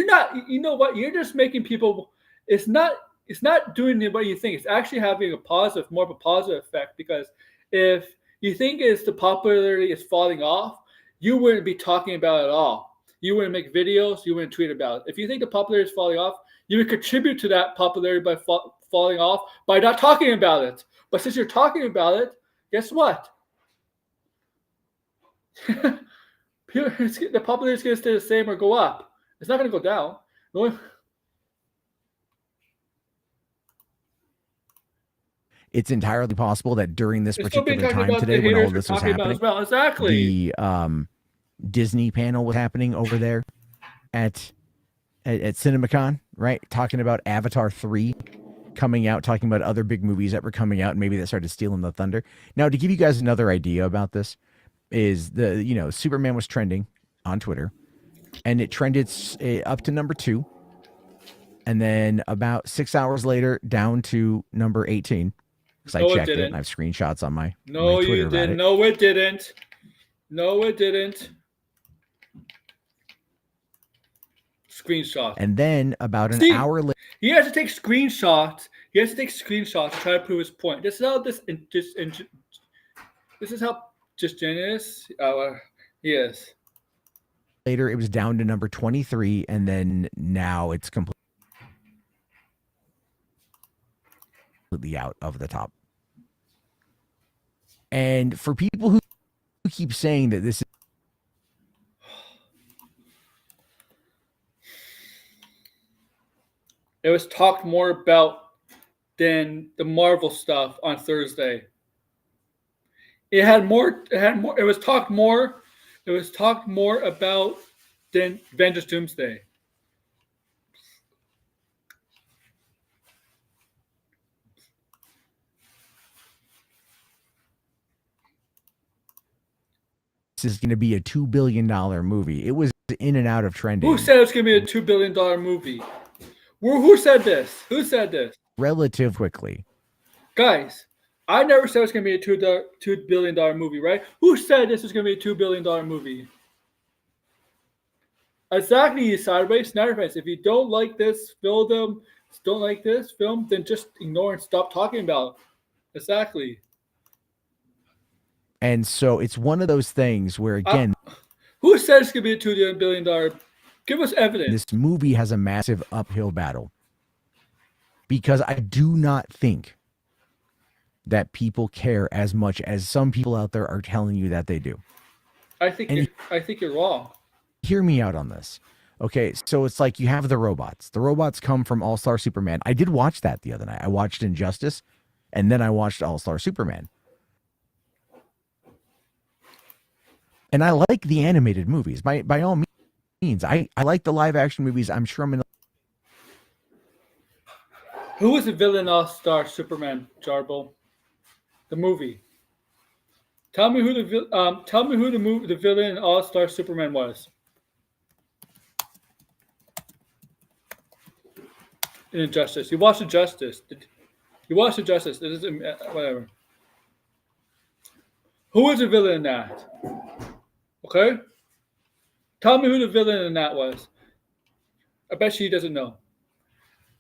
not you know what? You're just making people it's not it's not doing what you think. It's actually having a positive, more of a positive effect because if you think it's the popularity is falling off, you wouldn't be talking about it at all. You wouldn't make videos, you wouldn't tweet about it. If you think the popularity is falling off, you would contribute to that popularity by falling off by not talking about it. But since you're talking about it, guess what? The popularity is going to stay the same or go up. It's not going to go down. It's entirely possible that during this It's still being particular talked time about. The today, when all haters are this was talking about happening, as well. Exactly. the Disney panel was happening over there at CinemaCon, right? Talking about Avatar 3 coming out, talking about other big movies that were coming out, and maybe that started stealing the thunder. Now, to give you guys another idea about this, is Superman was trending on Twitter, and it trended up to number 2, and then about 6 hours later down to number 18. Because I checked it, and I have screenshots on my Twitter about it. No, it didn't. No, it didn't. Screenshot. And then about an hour later, he has to take screenshots. He has to take screenshots to try to prove his point. This is how this is how just genius. Yes. Later, it was down to number 23, and then now it's completely out of the top. And for people who keep saying that this is it was talked more about than the Marvel stuff on Thursday. It had more. It had more. It was talked more. It was talked more about than Avengers Doomsday. is going to be a $2 billion movie. It was in and out of trending. Who said it's going to be a $2 billion movie? Who said this? Who said this? Relative quickly. Guys, I never said it's going to be a $2 billion movie, right? Who said this was going to be a $2 billion movie? Exactly, you sideways Snyder fans. If you don't like this film, then just ignore and stop talking about it. Exactly. And so it's one of those things where, again, who said it's going to be a $2 billion? Give us evidence. This movie has a massive uphill battle because I do not think that people care as much as some people out there are telling you that they do. I think you're wrong. Hear me out on this. Okay, so it's like you have the robots. The robots come from All-Star Superman. I did watch that the other night. I watched Injustice, and then I watched All-Star Superman. And I like the animated movies. By all means, I like the live-action movies. I'm sure I'm going to... Who was the villain All-Star Superman, Jarbo? The movie. Tell me who the villain in All-Star Superman was. In Injustice. You watched Injustice. You watched Injustice. It isn't whatever. Who was the villain in that? Okay? Tell me who the villain in that was. I bet she doesn't know.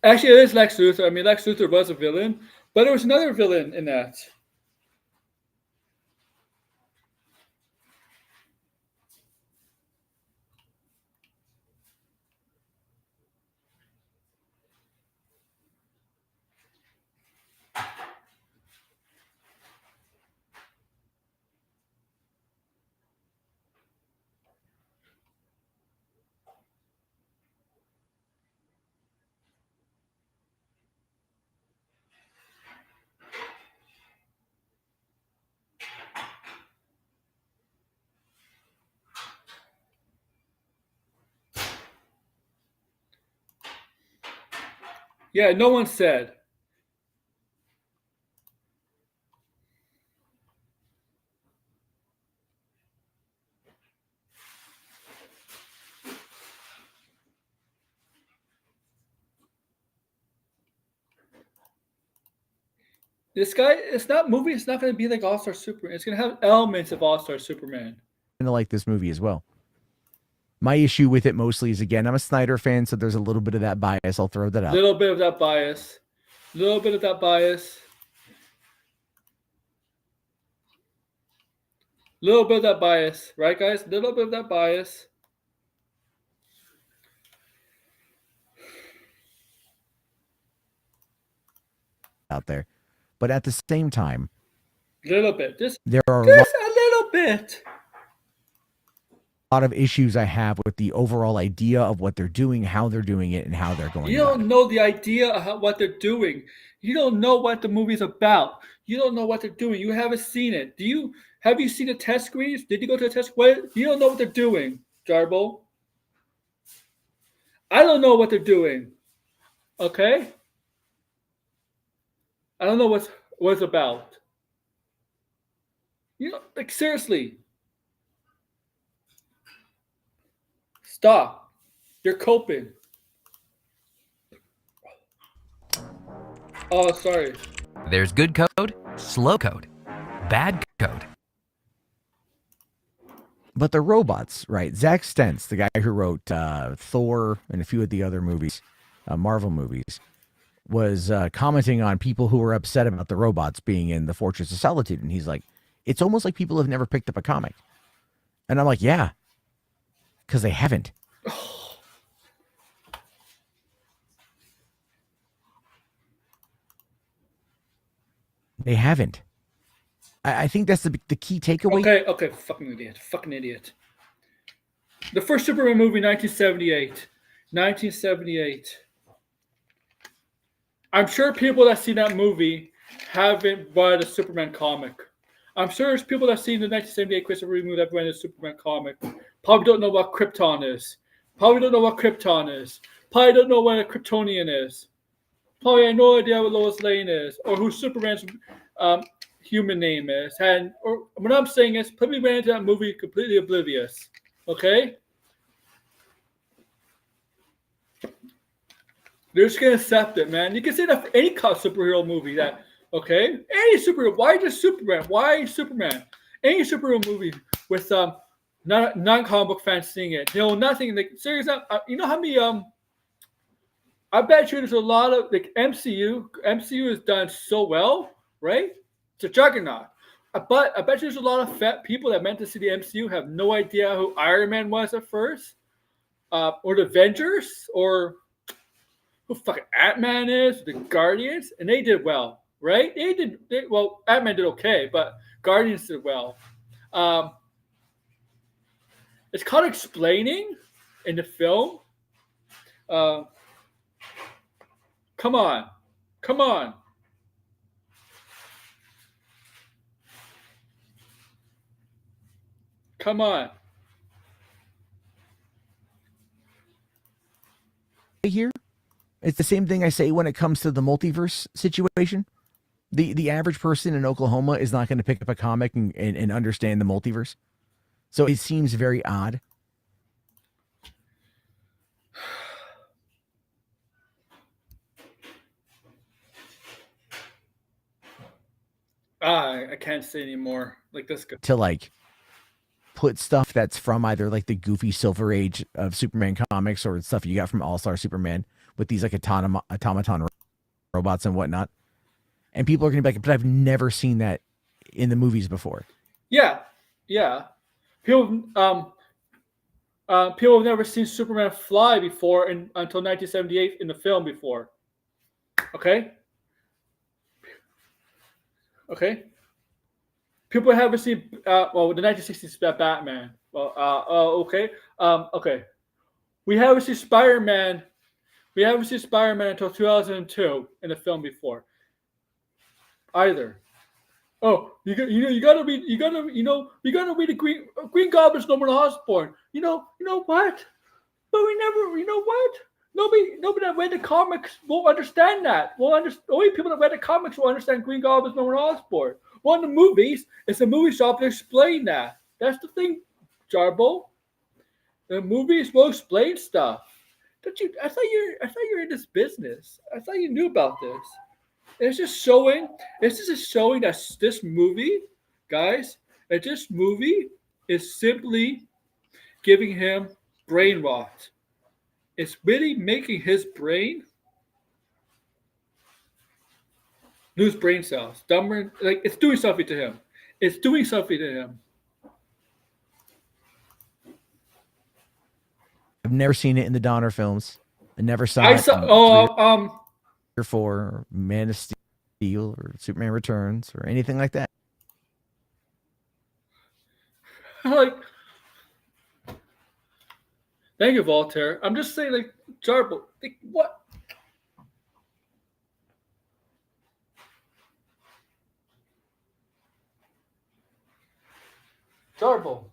Actually, it is Lex Luthor. I mean, Lex Luthor was a villain, but there was another villain in that. Yeah, no one said. This guy, it's not movie. It's not going to be like All Star Superman. It's going to have elements of All Star Superman. To like this movie as well. My issue with it mostly is, again, I'm a Snyder fan, so there's a little bit of that bias. I'll throw that out. Little bit of that bias. Little bit of that bias. Little bit of that bias, right, guys? Little bit of that bias. Out there, but at the same time, Little bit. There are just a little bit. A lot of issues I have with the overall idea of what they're doing, how they're doing it, and how they're going. You don't know the idea of what they're doing. You don't know what the movie's about. You don't know what they're doing. You haven't seen it. Have you seen the test screens? Did you go to the test? What? You don't know what they're doing, Jarbo. I don't know what they're doing. Okay? I don't know what it's about. You know, like, seriously. Stop. You're coping. Oh, sorry. There's good code, slow code, bad code. But the robots, right? Zack Stentz, the guy who wrote Thor and a few of the other movies, Marvel movies, was commenting on people who were upset about the robots being in the Fortress of Solitude. And he's like, it's almost like people have never picked up a comic. And I'm like, yeah, because they haven't. They haven't. I think that's the key takeaway. Okay, fucking idiot. The first Superman movie, 1978. I'm sure people that see that movie haven't read a Superman comic. I'm sure there's people that seen the 1978 Christopher Reeve movie that read a Superman comic. Probably don't know what Krypton is. Probably don't know what a Kryptonian is. Probably have no idea what Lois Lane is or who Superman's human name is. Or what I'm saying is, probably ran into that movie completely oblivious. Okay? They're just gonna accept it, man. You can say that for any superhero movie. Okay? Any superhero. Why just Superman? Why Superman? Any superhero movie with non-comic book fans seeing it. Nothing. Like, seriously, you know how many I bet you there's a lot of like MCU. MCU has done so well, right? It's a juggernaut. But I bet you there's a lot of people that meant to see the MCU have no idea who Iron Man was at first, or the Avengers, or who fucking Ant-Man is, the Guardians, and they did well, right? Well, Ant-Man did okay, but Guardians did well. It's called explaining in the film. Come on. Come on. Here, it's the same thing I say when it comes to the multiverse situation. The average person in Oklahoma is not going to pick up a comic and understand the multiverse. So it seems very odd. I can't say anymore. Like this guy. To like put stuff that's from either like the goofy Silver Age of Superman comics or stuff you got from All-Star Superman with these like automaton robots and whatnot. And people are going to be like, but I've never seen that in the movies before. Yeah. People have never seen Superman fly before until 1978 in the film before. Okay. People haven't seen the 1960s Batman. Okay. Okay. We haven't seen Spider-Man. We haven't seen Spider-Man until 2002 in the film before. Either. Oh, you gotta read the Green Goblin's Norman Osborn. You know what? But we never. You know what? Nobody that read the comics won't understand that. Only people that read the comics will understand Green Goblin's Norman Osborn. Well, in the movies, it's the movie shop to explain that. That's the thing, Jarbo. The movies will explain stuff. But I thought you're in this business. I thought you knew about this. It's just showing. It's just showing that this movie, guys, that this movie is simply giving him brain rot. It's really making his brain lose brain cells, dumber. Like it's doing something to him. It's doing something to him. I've never seen it in the Donner films. I never saw I it saw. in Oh, 3 or 4, or Man of Steel, or Superman Returns, or anything like that. like. Thank you, Voltaire. I'm just saying, like Jarbo. Like, what? Jarbo.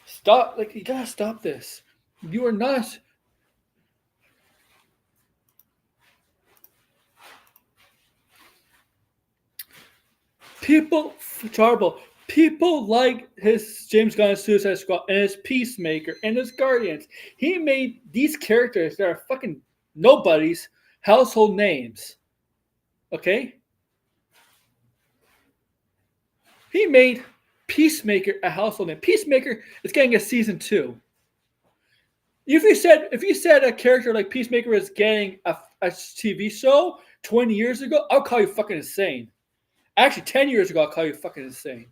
Stop. Like, you gotta stop this. You are not. Jarbo. People like his James Gunn's Suicide Squad and his Peacemaker and his Guardians. He made these characters that are fucking nobodies household names. Okay? He made Peacemaker a household name. Peacemaker is getting a season 2. If you said a character like Peacemaker was getting a TV show 20 years ago, I'll call you fucking insane. Actually, 10 years ago, I'll call you fucking insane.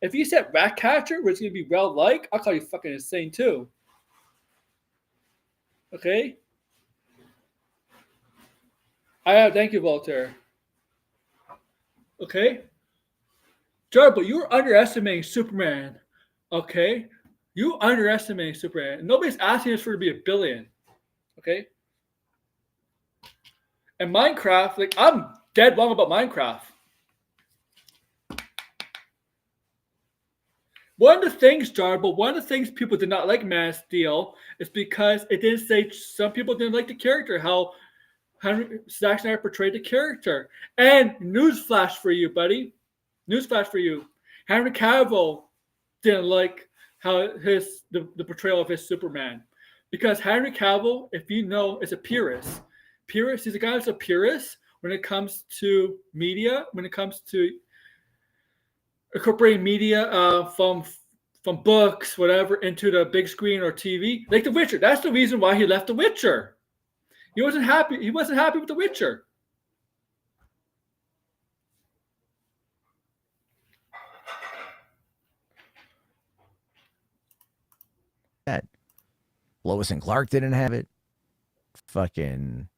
If you said Ratcatcher was going to be well liked, I'll call you fucking insane too. Okay? Thank you, Voltaire. Okay? Jarbo, you're underestimating Superman. Okay? You underestimating Superman. Nobody's asking us for it to be a billion. Okay? And Minecraft, like, I'm dead wrong about Minecraft. One of the things, Jarbo, one of the things people did not like Man of Steel is because it didn't say some people didn't like the character, how Zack Snyder portrayed the character. And newsflash for you, buddy. Newsflash for you. Henry Cavill didn't like how the portrayal of his Superman. Because Henry Cavill, if you know, is a purist. He's a guy who's a purist when it comes to media, when it comes to incorporating media from books, whatever, into the big screen or TV, like The Witcher. That's the reason why he left The Witcher. He wasn't happy. He wasn't happy with The Witcher. That Lois and Clark didn't have it. Fucking,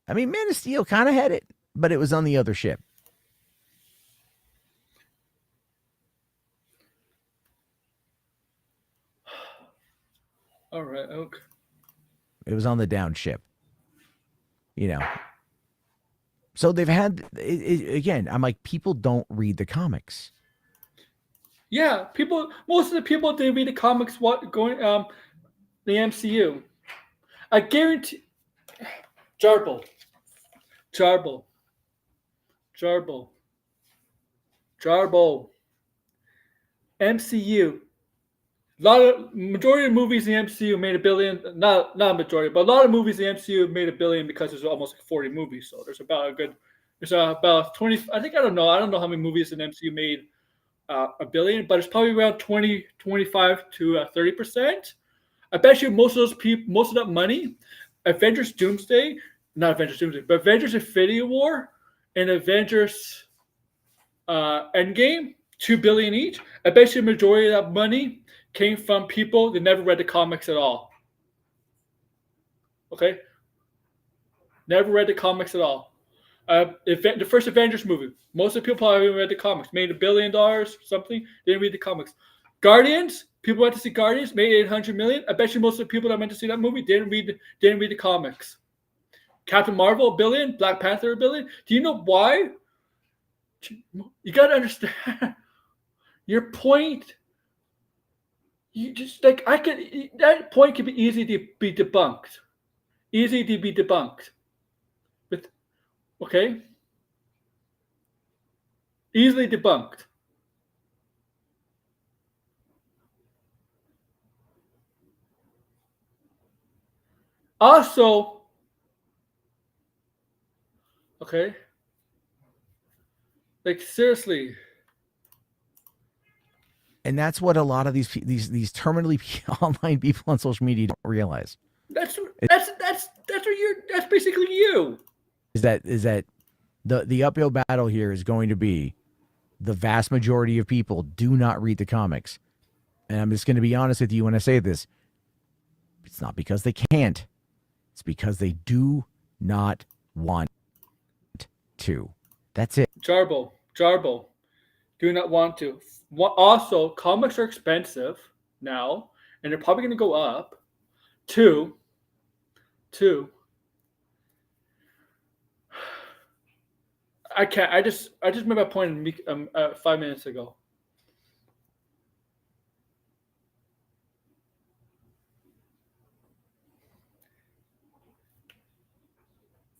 I mean, Man of Steel kind of had it, but it was on the other ship. All right, okay. It was on the down ship. You know. So they've had again. I'm like, people don't read the comics. Yeah, most of the people didn't read the comics. The MCU. I guarantee. Jarbo. MCU. Majority of movies in the MCU made $1 billion. Not a majority, but a lot of movies in the MCU made $1 billion because there's almost like 40 movies. So there's about 20. I don't know how many movies in the MCU made $1 billion, but it's probably around 25 to 30%. I bet you most of that money, Avengers Doomsday, not Avengers Doomsday, but Avengers Infinity War and Avengers Endgame, $2 billion each. I bet you the majority of that money came from people that never read the comics at all. Okay? Never read the comics at all. The first Avengers movie, most of the people probably haven't read the comics. Made $1 billion, something. Didn't read the comics. Guardians, people went to see Guardians, made $800 million. I bet you most of the people that went to see that movie didn't read the comics. Captain Marvel, $1 billion. Black Panther, $1 billion. Do you know why? You got to understand your point. You just like I can that point can be easy to be debunked. Easy to be debunked. With okay, easily debunked. Also, okay, like seriously, And that's what a lot of these terminally online people on social media don't realize. that's what you're. That's basically you. Is that the uphill battle here is going to be the vast majority of people do not read the comics. And I'm just going to be honest with you when I say this. It's not because they can't. It's because they do not want to. That's it. Jarbo, do not want to. Also, comics are expensive now, and they're probably going to go up. Two, I can't. I just made my point 5 minutes ago.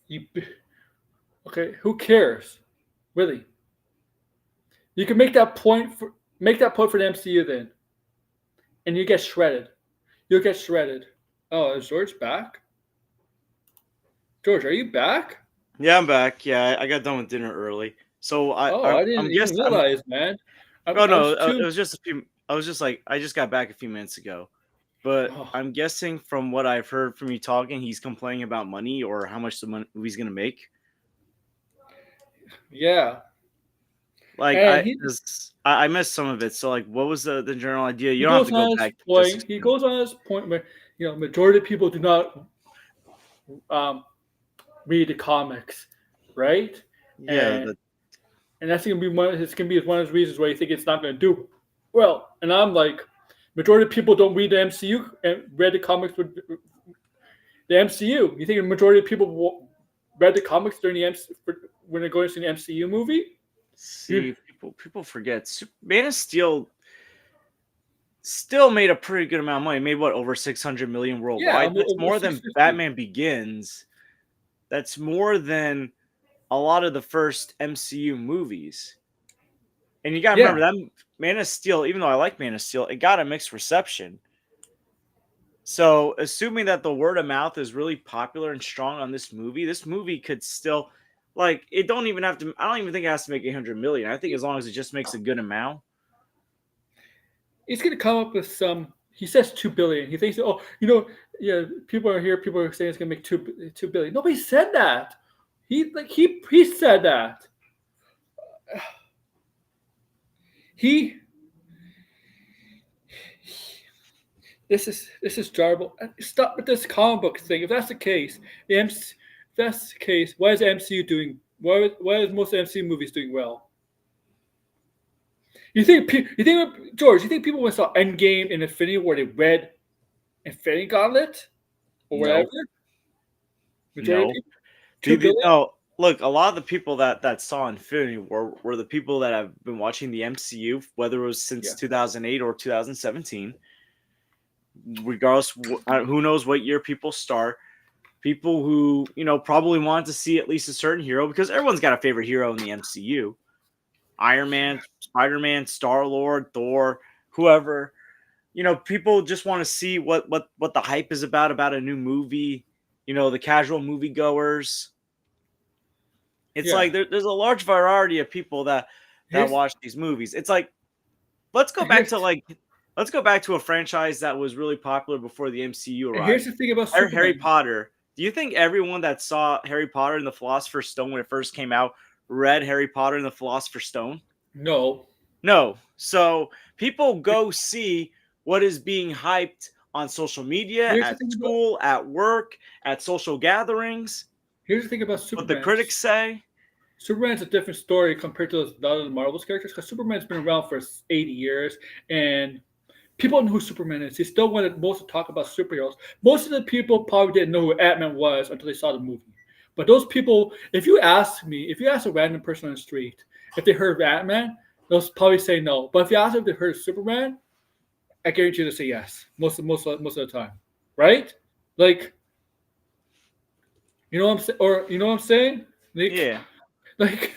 You, okay? Who cares? Really? You can make that point for the MCU then, and you get shredded. You'll get shredded. Oh, is George back? George, are you back? Yeah, I'm back. Yeah, I got done with dinner early. So Oh, I I didn't I'm even guessing. realize, man. Oh I no, was it too. was just a few. I was just like, I just got back a few minutes ago, but Oh, I'm guessing from what I've heard from you talking, he's complaining about money or how much the movie's gonna make. yeah, Like and he 'cause I missed some of it. So like, what was the general idea? You he don't have goes to go on his back. Just point. He goes on his point where majority of people do not um, read the comics, right? yeah, And that's gonna be one. It's gonna be one of the reasons why you think it's not gonna do well. And I'm like, majority of people don't read the MCU and read the comics with the MCU. You think the majority of people read the comics during the when they're going to see the MCU movie? You, see, people forget. Man of Steel still made a pretty good amount of money. Made what, over 600 million yeah, worldwide. That's over more than 650. Batman Begins. That's more than a lot of the first MCU movies. And you gotta Yeah, remember that Man of Steel, even though I like Man of Steel, it got a mixed reception. So assuming that the word of mouth is really popular and strong on this movie could still, like, it don't even have to. I don't even think it has to make 800 million. I think as long as it just makes a good amount. he's gonna come up with some. He says 2 billion. He thinks, oh, yeah, people are here. People are saying it's gonna make 2 billion. Nobody said that. He said that. He this is Jarbo. Stop with this comic book thing. If that's the case, if that's the case, why is the MCU doing? Why is most MCU movies doing well? George? You think people went saw Endgame and Infinity War they read Infinity Gauntlet or whatever? No, Majority of no. people, 2 billion. No, look, a lot of the people that saw Infinity War were the people that have been watching the MCU, whether it was since Yeah, 2008 or 2017. Regardless, who knows what year people start. People who probably want to see at least a certain hero because everyone's got a favorite hero in the MCU. Iron Man, Spider-Man, Star-Lord, Thor, whoever. People just want to see what the hype is about a new movie. The casual moviegoers. It's yeah. like there's a large variety of people that Here's watch these movies. It's like let's go back here's to a franchise that was really popular before the MCU here's arrived. the thing about Harry Superman. Potter. Do you think everyone that saw Harry Potter and the Philosopher's Stone when it first came out read Harry Potter and the Philosopher's Stone? No, No. So people go see what is being hyped on social media, here's the at thing about school, at work, at social gatherings, here's the thing about what the Superman. critics say. Superman's a different story compared to the other Marvel's characters because Superman's been around for 80 years and people know who Superman is. He still wanted most to talk about superheroes. Most of the people probably didn't know who Ant-Man was until they saw the movie. But those people, if you ask a random person on the street if they heard of Ant-Man, they'll probably say no. But if you ask them if they heard of Superman, I guarantee you to say yes most of the time, right? Like, you know what I'm saying, or you know what I'm saying? Yeah. Like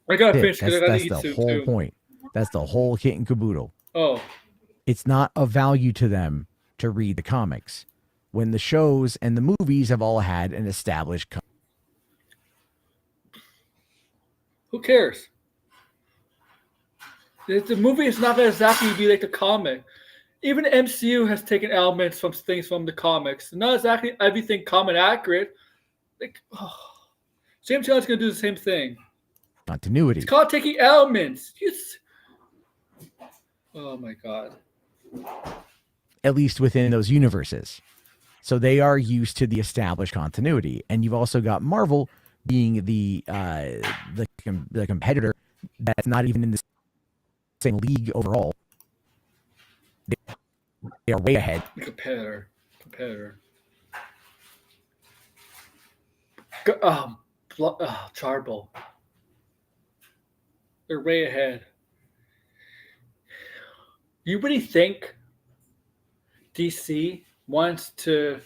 I gotta It. finish because I gotta That's eat the soon whole too. point. That's the whole kit and caboodle. Oh, It's not of value to them to read the comics when the shows and the movies have all had an established. who cares? The movie is not gonna exactly be like the comic. Even the MCU has taken elements from things from the comics. Not exactly everything comic accurate. Like, James Gunn's gonna do the same thing. It's Continuity. called taking elements. Oh my god. At least within those universes. So they are used to the established continuity. And you've also got Marvel being the competitor that's not even in the same league overall. They are way ahead. Competitor. Jarbo. They're way ahead. You really think DC wants to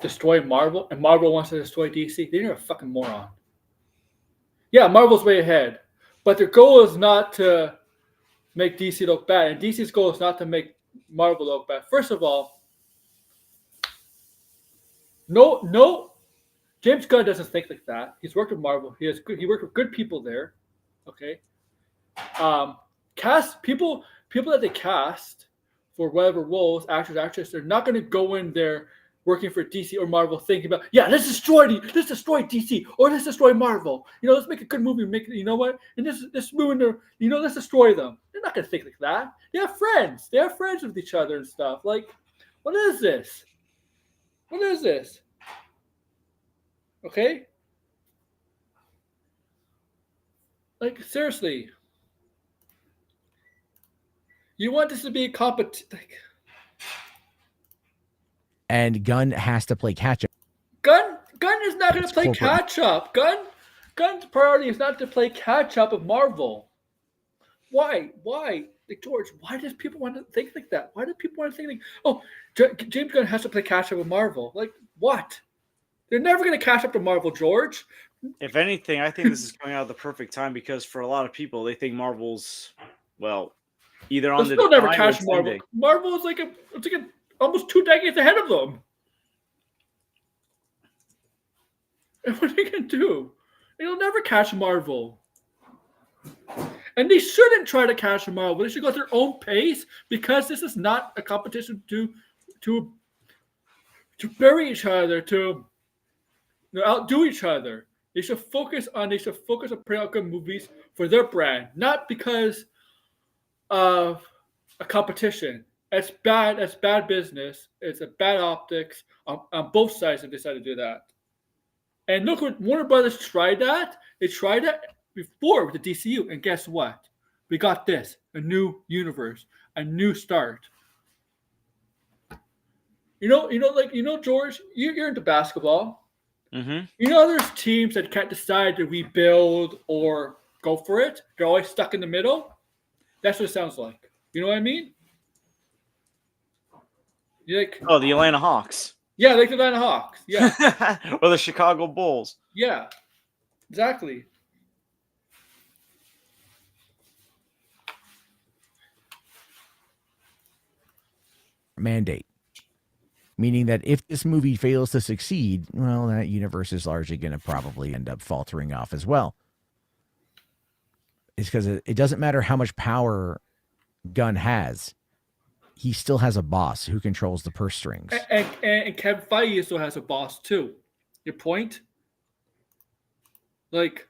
destroy Marvel and Marvel wants to destroy DC? They're a fucking moron. Yeah, Marvel's way ahead. But their goal is not to make DC look bad. And DC's goal is not to make Marvel look bad. First of all, no, James Gunn doesn't think like that. He's worked with Marvel. He worked with good people there. Okay. Cast people that they cast for whatever roles, actors, actresses, they're not gonna go in there working for DC or Marvel thinking about, yeah, let's destroy DC or let's destroy Marvel. Let's make a good movie, you know what? And this ruin their, let's destroy them. They're not gonna think like that. They have friends. They have friends with each other and stuff. Like, what is this? What is this? Okay? Like, seriously. You want this to be a competition? And Gunn has to play catch up. Gunn is not going to It's play corporate. catch up. Gunn's priority is not to play catch up with Marvel. Why? Like, George, why does people want to think like that? Why do people want to think like, oh, James Gunn has to play catch up with Marvel? Like, what? They're never going to catch up to Marvel, George. If anything, I think this is coming out at the perfect time because for a lot of people, they think Marvel's, well, either on They'll the still never decline or catch it's Marvel. ending. Marvel is like almost 2 decades ahead of them. And what are they going to do? They'll never catch Marvel. And they shouldn't try to catch Marvel. They should go at their own pace because this is not a competition to bury each other, to outdo each other. They should focus on putting out good movies for their brand, not because of a competition. It's bad. It's bad business. It's a bad optics on both sides if they decide to do that. And look what Warner Brothers tried that. They tried that before with the DCU, and guess what? We got this: a new universe, a new start. George, you're into basketball. Mm-hmm. There's teams that can't decide to rebuild or go for it. They're always stuck in the middle. That's what it sounds like. You know what I mean? You're like, Oh, the Atlanta Hawks. yeah, like the Atlanta Hawks. Yeah, Or the Chicago Bulls. yeah, exactly. Mandate. Meaning that if this movie fails to succeed, well, that universe is largely going to probably end up faltering off as well. It's because it doesn't matter how much power Gunn has. He still has a boss who controls the purse strings. And Kevin Feige still has a boss too. Your point? Like,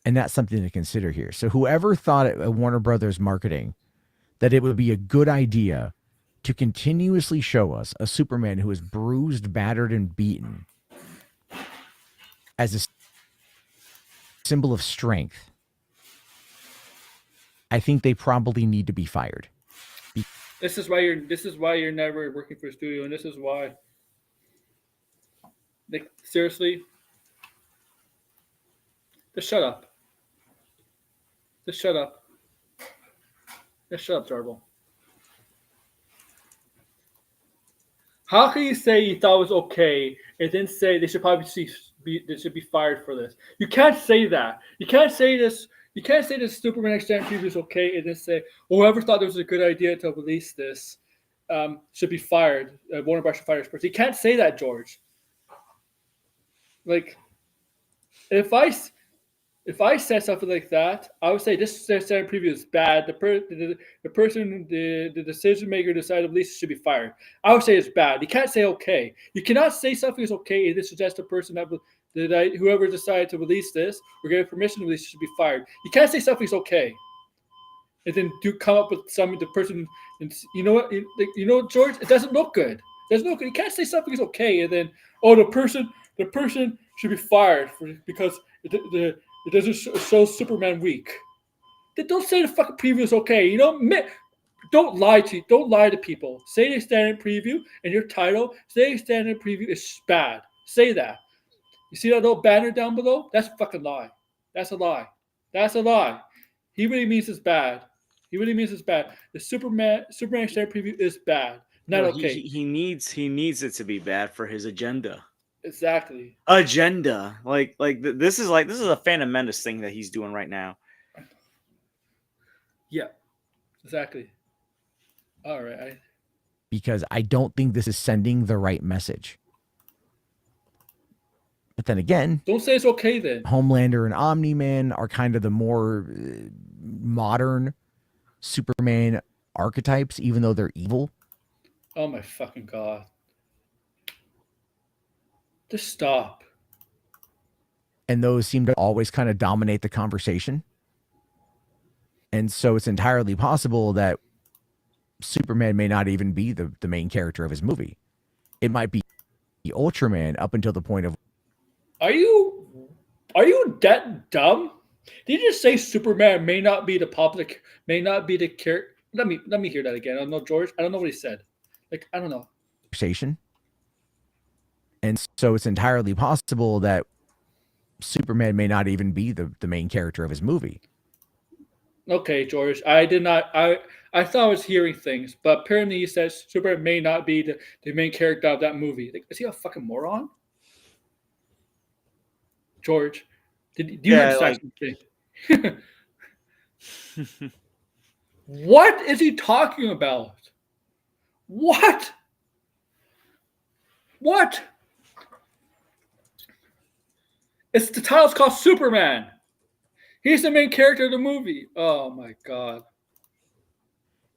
And that's something to consider here. So whoever thought at Warner Brothers marketing that it would be a good idea to continuously show us a Superman who is bruised, battered, and beaten as a symbol of strength, I think they probably need to be fired. this is why you're never working for a studio, and this is why. Like, seriously, just shut up. Just shut up. Yeah, shut up, Jarbo. How can you say you thought it was okay and then say they should probably they should be fired for this? You can't say that. You can't say this. You can't say this Superman extended preview is okay and then say whoever thought it was a good idea to release this should be fired. Warner Bros. Should fire this person. You can't say that, George. Like if I said something like that, I would say this extended preview is bad. The person, the decision maker decided to release it should be fired. I would say it's bad. You can't say okay. You cannot say something is okay and then suggest the person that whoever decided to release this or gave permission to release it should be fired. You can't say something's okay and then come up with something the person. And you know what? You know, George, it doesn't look good. It doesn't look good. You can't say something is okay and then the person should be fired because it doesn't show Superman weak. Then don't say the fucking preview is okay. You know, don't lie to people. Say the standard preview and your title. Say the standard preview is bad. Say that. You see that little banner down below? That's a fucking lie. That's a lie. That's a lie. He really means it's bad. He really means it's bad. The Superman standard preview is bad. Not No, okay. he needs it to be bad for his agenda. Exactly. Agenda. This is a Phantom Menace thing that he's doing right now. Yeah. Exactly. All right. Because I don't think this is sending the right message. But then again, Don't say it's okay then. Homelander and Omni-Man are kind of the more modern Superman archetypes, even though they're evil. Oh my fucking god. Just stop. And those seem to always kind of dominate the conversation. And so it's entirely possible that Superman may not even be the main character of his movie. It might be Ultraman up until the point of... Are you that dumb? Did you just say Superman may not be the character? Let me hear that again. I don't know, George. I don't know what he said. Like, I don't know. Conversation. And so it's entirely possible that Superman may not even be the main character of his movie. Okay, George. I did not. I thought I was hearing things, but apparently he says Superman may not be the main character of that movie. Like, is he a fucking moron? George, do you hear this actually thing? What is he talking about? What? What? It's the title's called Superman. He's the main character of the movie. Oh my god.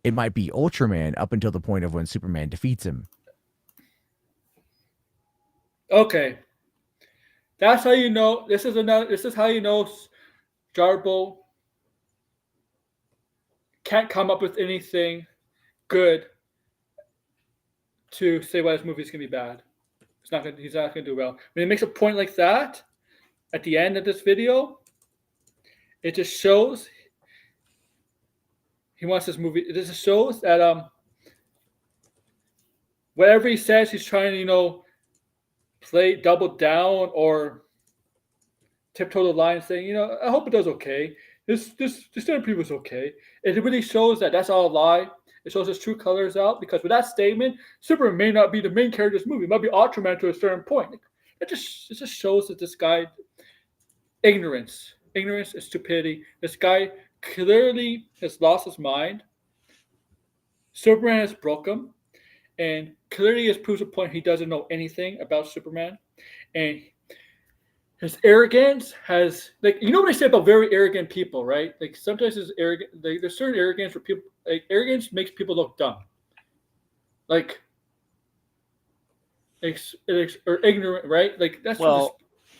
It might be Ultraman up until the point of when Superman defeats him. Okay. That's how you know. This is how you know Jarbo can't come up with anything good to say why this movie is gonna be bad. He's not gonna do well. When he makes a point like that at the end of this video, it just shows he wants this movie. It just shows that whatever he says, he's trying to play double down or tiptoe the line, saying, I hope it does okay. This standard preview is okay. It really shows that that's all a lie. It shows his true colors out because with that statement, Superman may not be the main character of this movie. It might be Ultraman to a certain point. It just shows that this guy ignorance and stupidity. This guy clearly has lost his mind. Superman has broke him, and clearly has proved a point he doesn't know anything about Superman, and his arrogance has, like, what I say about very arrogant people, right? Like, sometimes there's arrogant. There's certain arrogance where people, like, arrogance makes people look dumb, or ignorant, right? Like, that's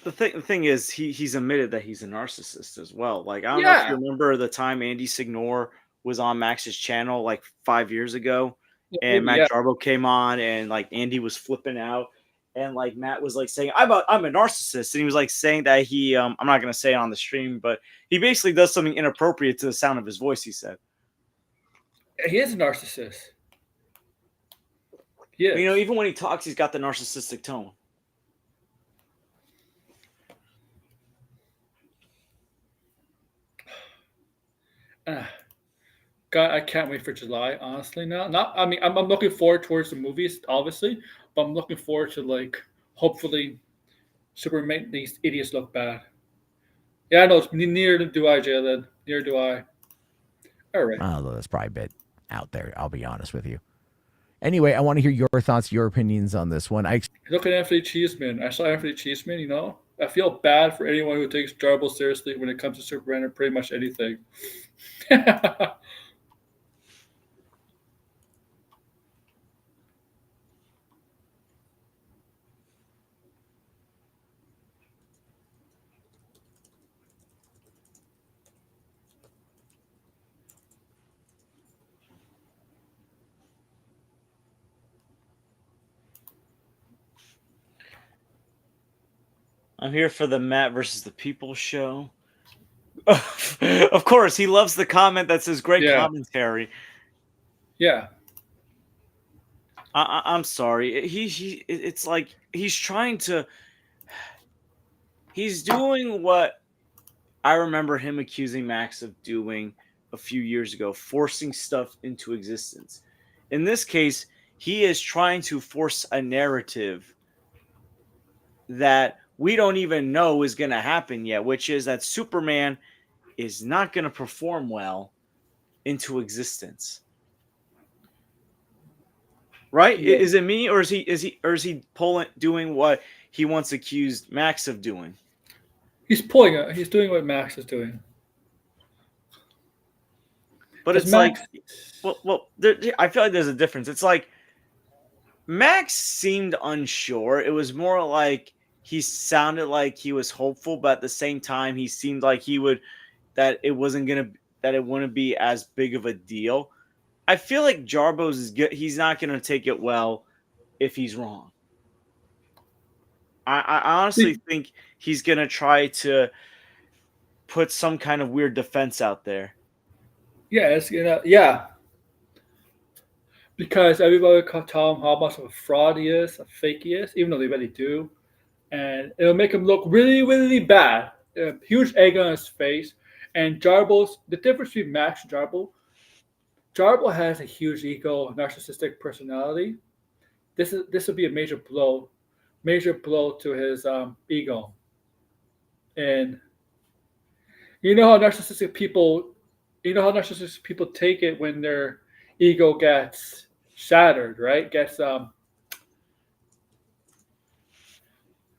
the thing is he's admitted that he's a narcissist as well. Like, I don't know if you remember the time Andy Signore was on Max's channel like 5 years ago, and Matt Jarbo came on, and like Andy was flipping out. And like Matt was like saying, I'm a narcissist. And he was like saying that he, I'm not going to say it on the stream, but he basically does something inappropriate to the sound of his voice, he said. He is a narcissist. Yeah. Even when he talks, he's got the narcissistic tone. God, I can't wait for July. Honestly, now, not. I mean, I'm looking forward towards the movies, obviously, but I'm looking forward to like hopefully Super make these idiots look bad. Yeah, I know. Neither do I, Jalen. Neither do I. All right. Although that's probably a bit out there. I'll be honest with you. Anyway, I want to hear your thoughts, your opinions on this one. Look at Anthony Cheeseman. I saw Anthony Cheeseman. I feel bad for anyone who takes Jarbo seriously when it comes to Superman or pretty much anything. I'm here for the Matt versus the People show. Of course, he loves the comment that says great Yeah. commentary. Yeah. I'm sorry. It's like he's trying to. He's doing what I remember him accusing Max of doing a few years ago, forcing stuff into existence. In this case, he is trying to force a narrative that we don't even know is going to happen yet, which is that Superman is not going to perform well into existence. Right? Yeah. Is it me, or is he doing what he once accused Max of doing? He's pulling it. He's doing what Max is doing. But 'Cause it's Max, I feel like there's a difference. It's like Max seemed unsure. It was more like he sounded like he was hopeful, but at the same time, he seemed like that it wouldn't be as big of a deal. I feel like Jarbo's is good. He's not going to take it well if he's wrong. I honestly think he's going to try to put some kind of weird defense out there. yeah, yeah. Because everybody will tell him how much of a fraud he is, a fake he is, even though they really do. And it'll make him look really, really bad. A huge egg on his face. And the difference between Max and Jarbo has a huge ego, narcissistic personality. This would be a major blow to his ego. And you know how narcissistic people take it when their ego gets shattered, right?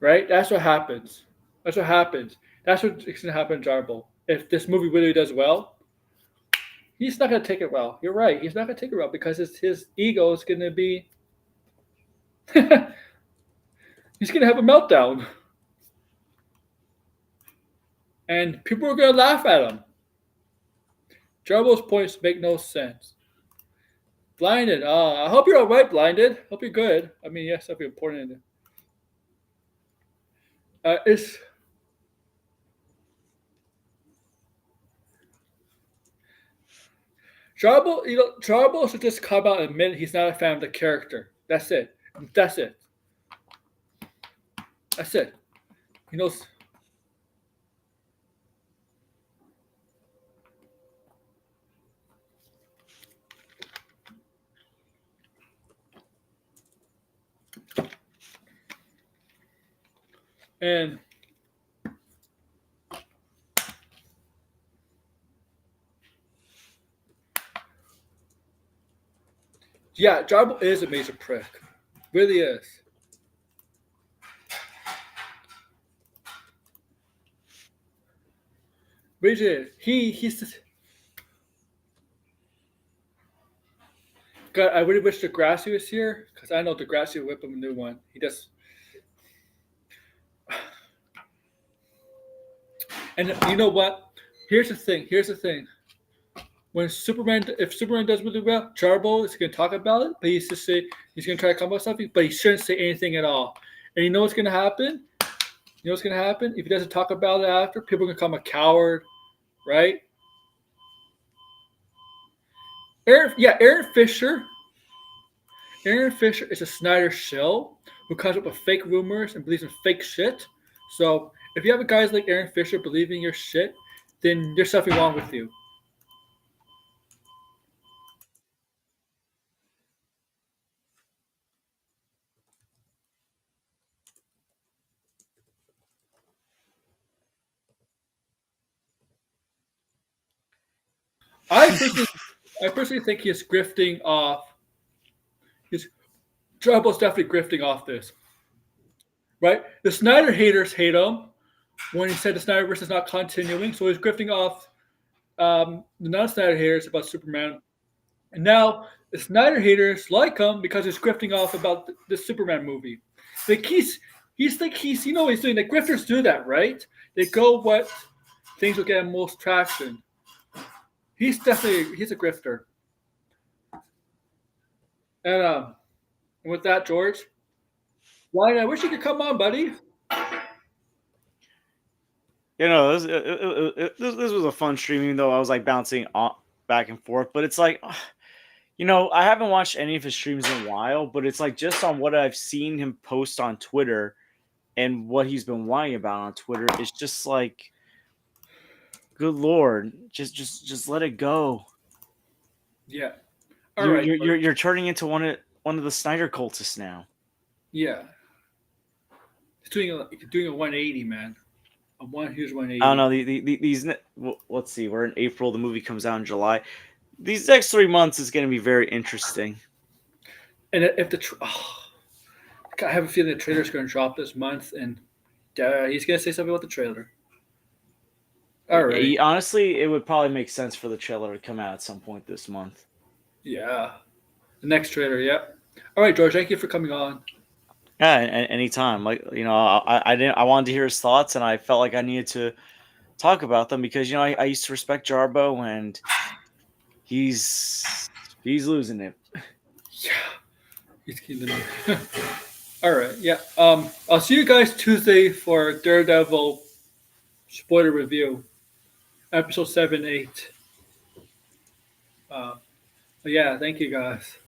Right? That's what happens. That's what happens. That's what's gonna happen to Jarbo. If this movie really does well, he's not gonna take it well. You're right. He's not gonna take it well because his ego is gonna be he's gonna have a meltdown. And people are gonna laugh at him. Jarbo's points make no sense. Blinded. I hope you're all right, Blinded. Hope you're good. I mean, yes, that'd be important. It's Jarbo. Jarbo should just come out and admit he's not a fan of the character. That's it. That's it. That's it. He knows. And yeah, Jarbo is a major prick. Really is. Really, he's just. God, I really wish Degrassi was here because I know Degrassi will whip him a new one. He does. And you know what? Here's the thing. If Superman does really well, Jarbo is going to talk about it, but he's going to try to come up with something, but he shouldn't say anything at all. And you know what's going to happen? If he doesn't talk about it after, people are going to call him a coward, right? Aaron Fisher. Aaron Fisher is a Snyder shill who comes up with fake rumors and believes in fake shit. So if you have guys like Aaron Fisher believing your shit, then there's something wrong with you. I personally think he's grifting off. He's Jarbo's definitely grifting off this, right? The Snyder haters hate him when he said the Snyderverse is not continuing, so he's grifting off the non-Snyder haters about Superman, and now the Snyder haters like him because he's grifting off about the Superman movie. Like he's you know what he's doing. The grifters do that, right? They go what things will get him most traction. He's a grifter. And with that, George, Ryan, I wish you could come on, buddy. You know, this was a fun stream, even though I was like bouncing back and forth. But it's like, you know, I haven't watched any of his streams in a while, but it's like just on what I've seen him post on Twitter and what he's been whining about on Twitter, it's just like, good Lord, just let it go. Yeah. You're turning into one of the Snyder cultists now. Yeah. He's doing a 180, man. Here's 180. I don't know. These let's see. We're in April. The movie comes out in July. These next 3 months is going to be very interesting. And if I have a feeling the trailer's going to drop this month, and he's going to say something about the trailer. All right. Honestly, it would probably make sense for the trailer to come out at some point this month. Yeah. The next trailer, yeah. All right, George, thank you for coming on. Yeah, anytime. Like, you know, I wanted to hear his thoughts, and I felt like I needed to talk about them because, you know, I used to respect Jarbo, and he's losing it. Yeah. He's killing me. All right, yeah. I'll see you guys Tuesday for Daredevil spoiler review, episode 7, 8. Yeah, thank you guys.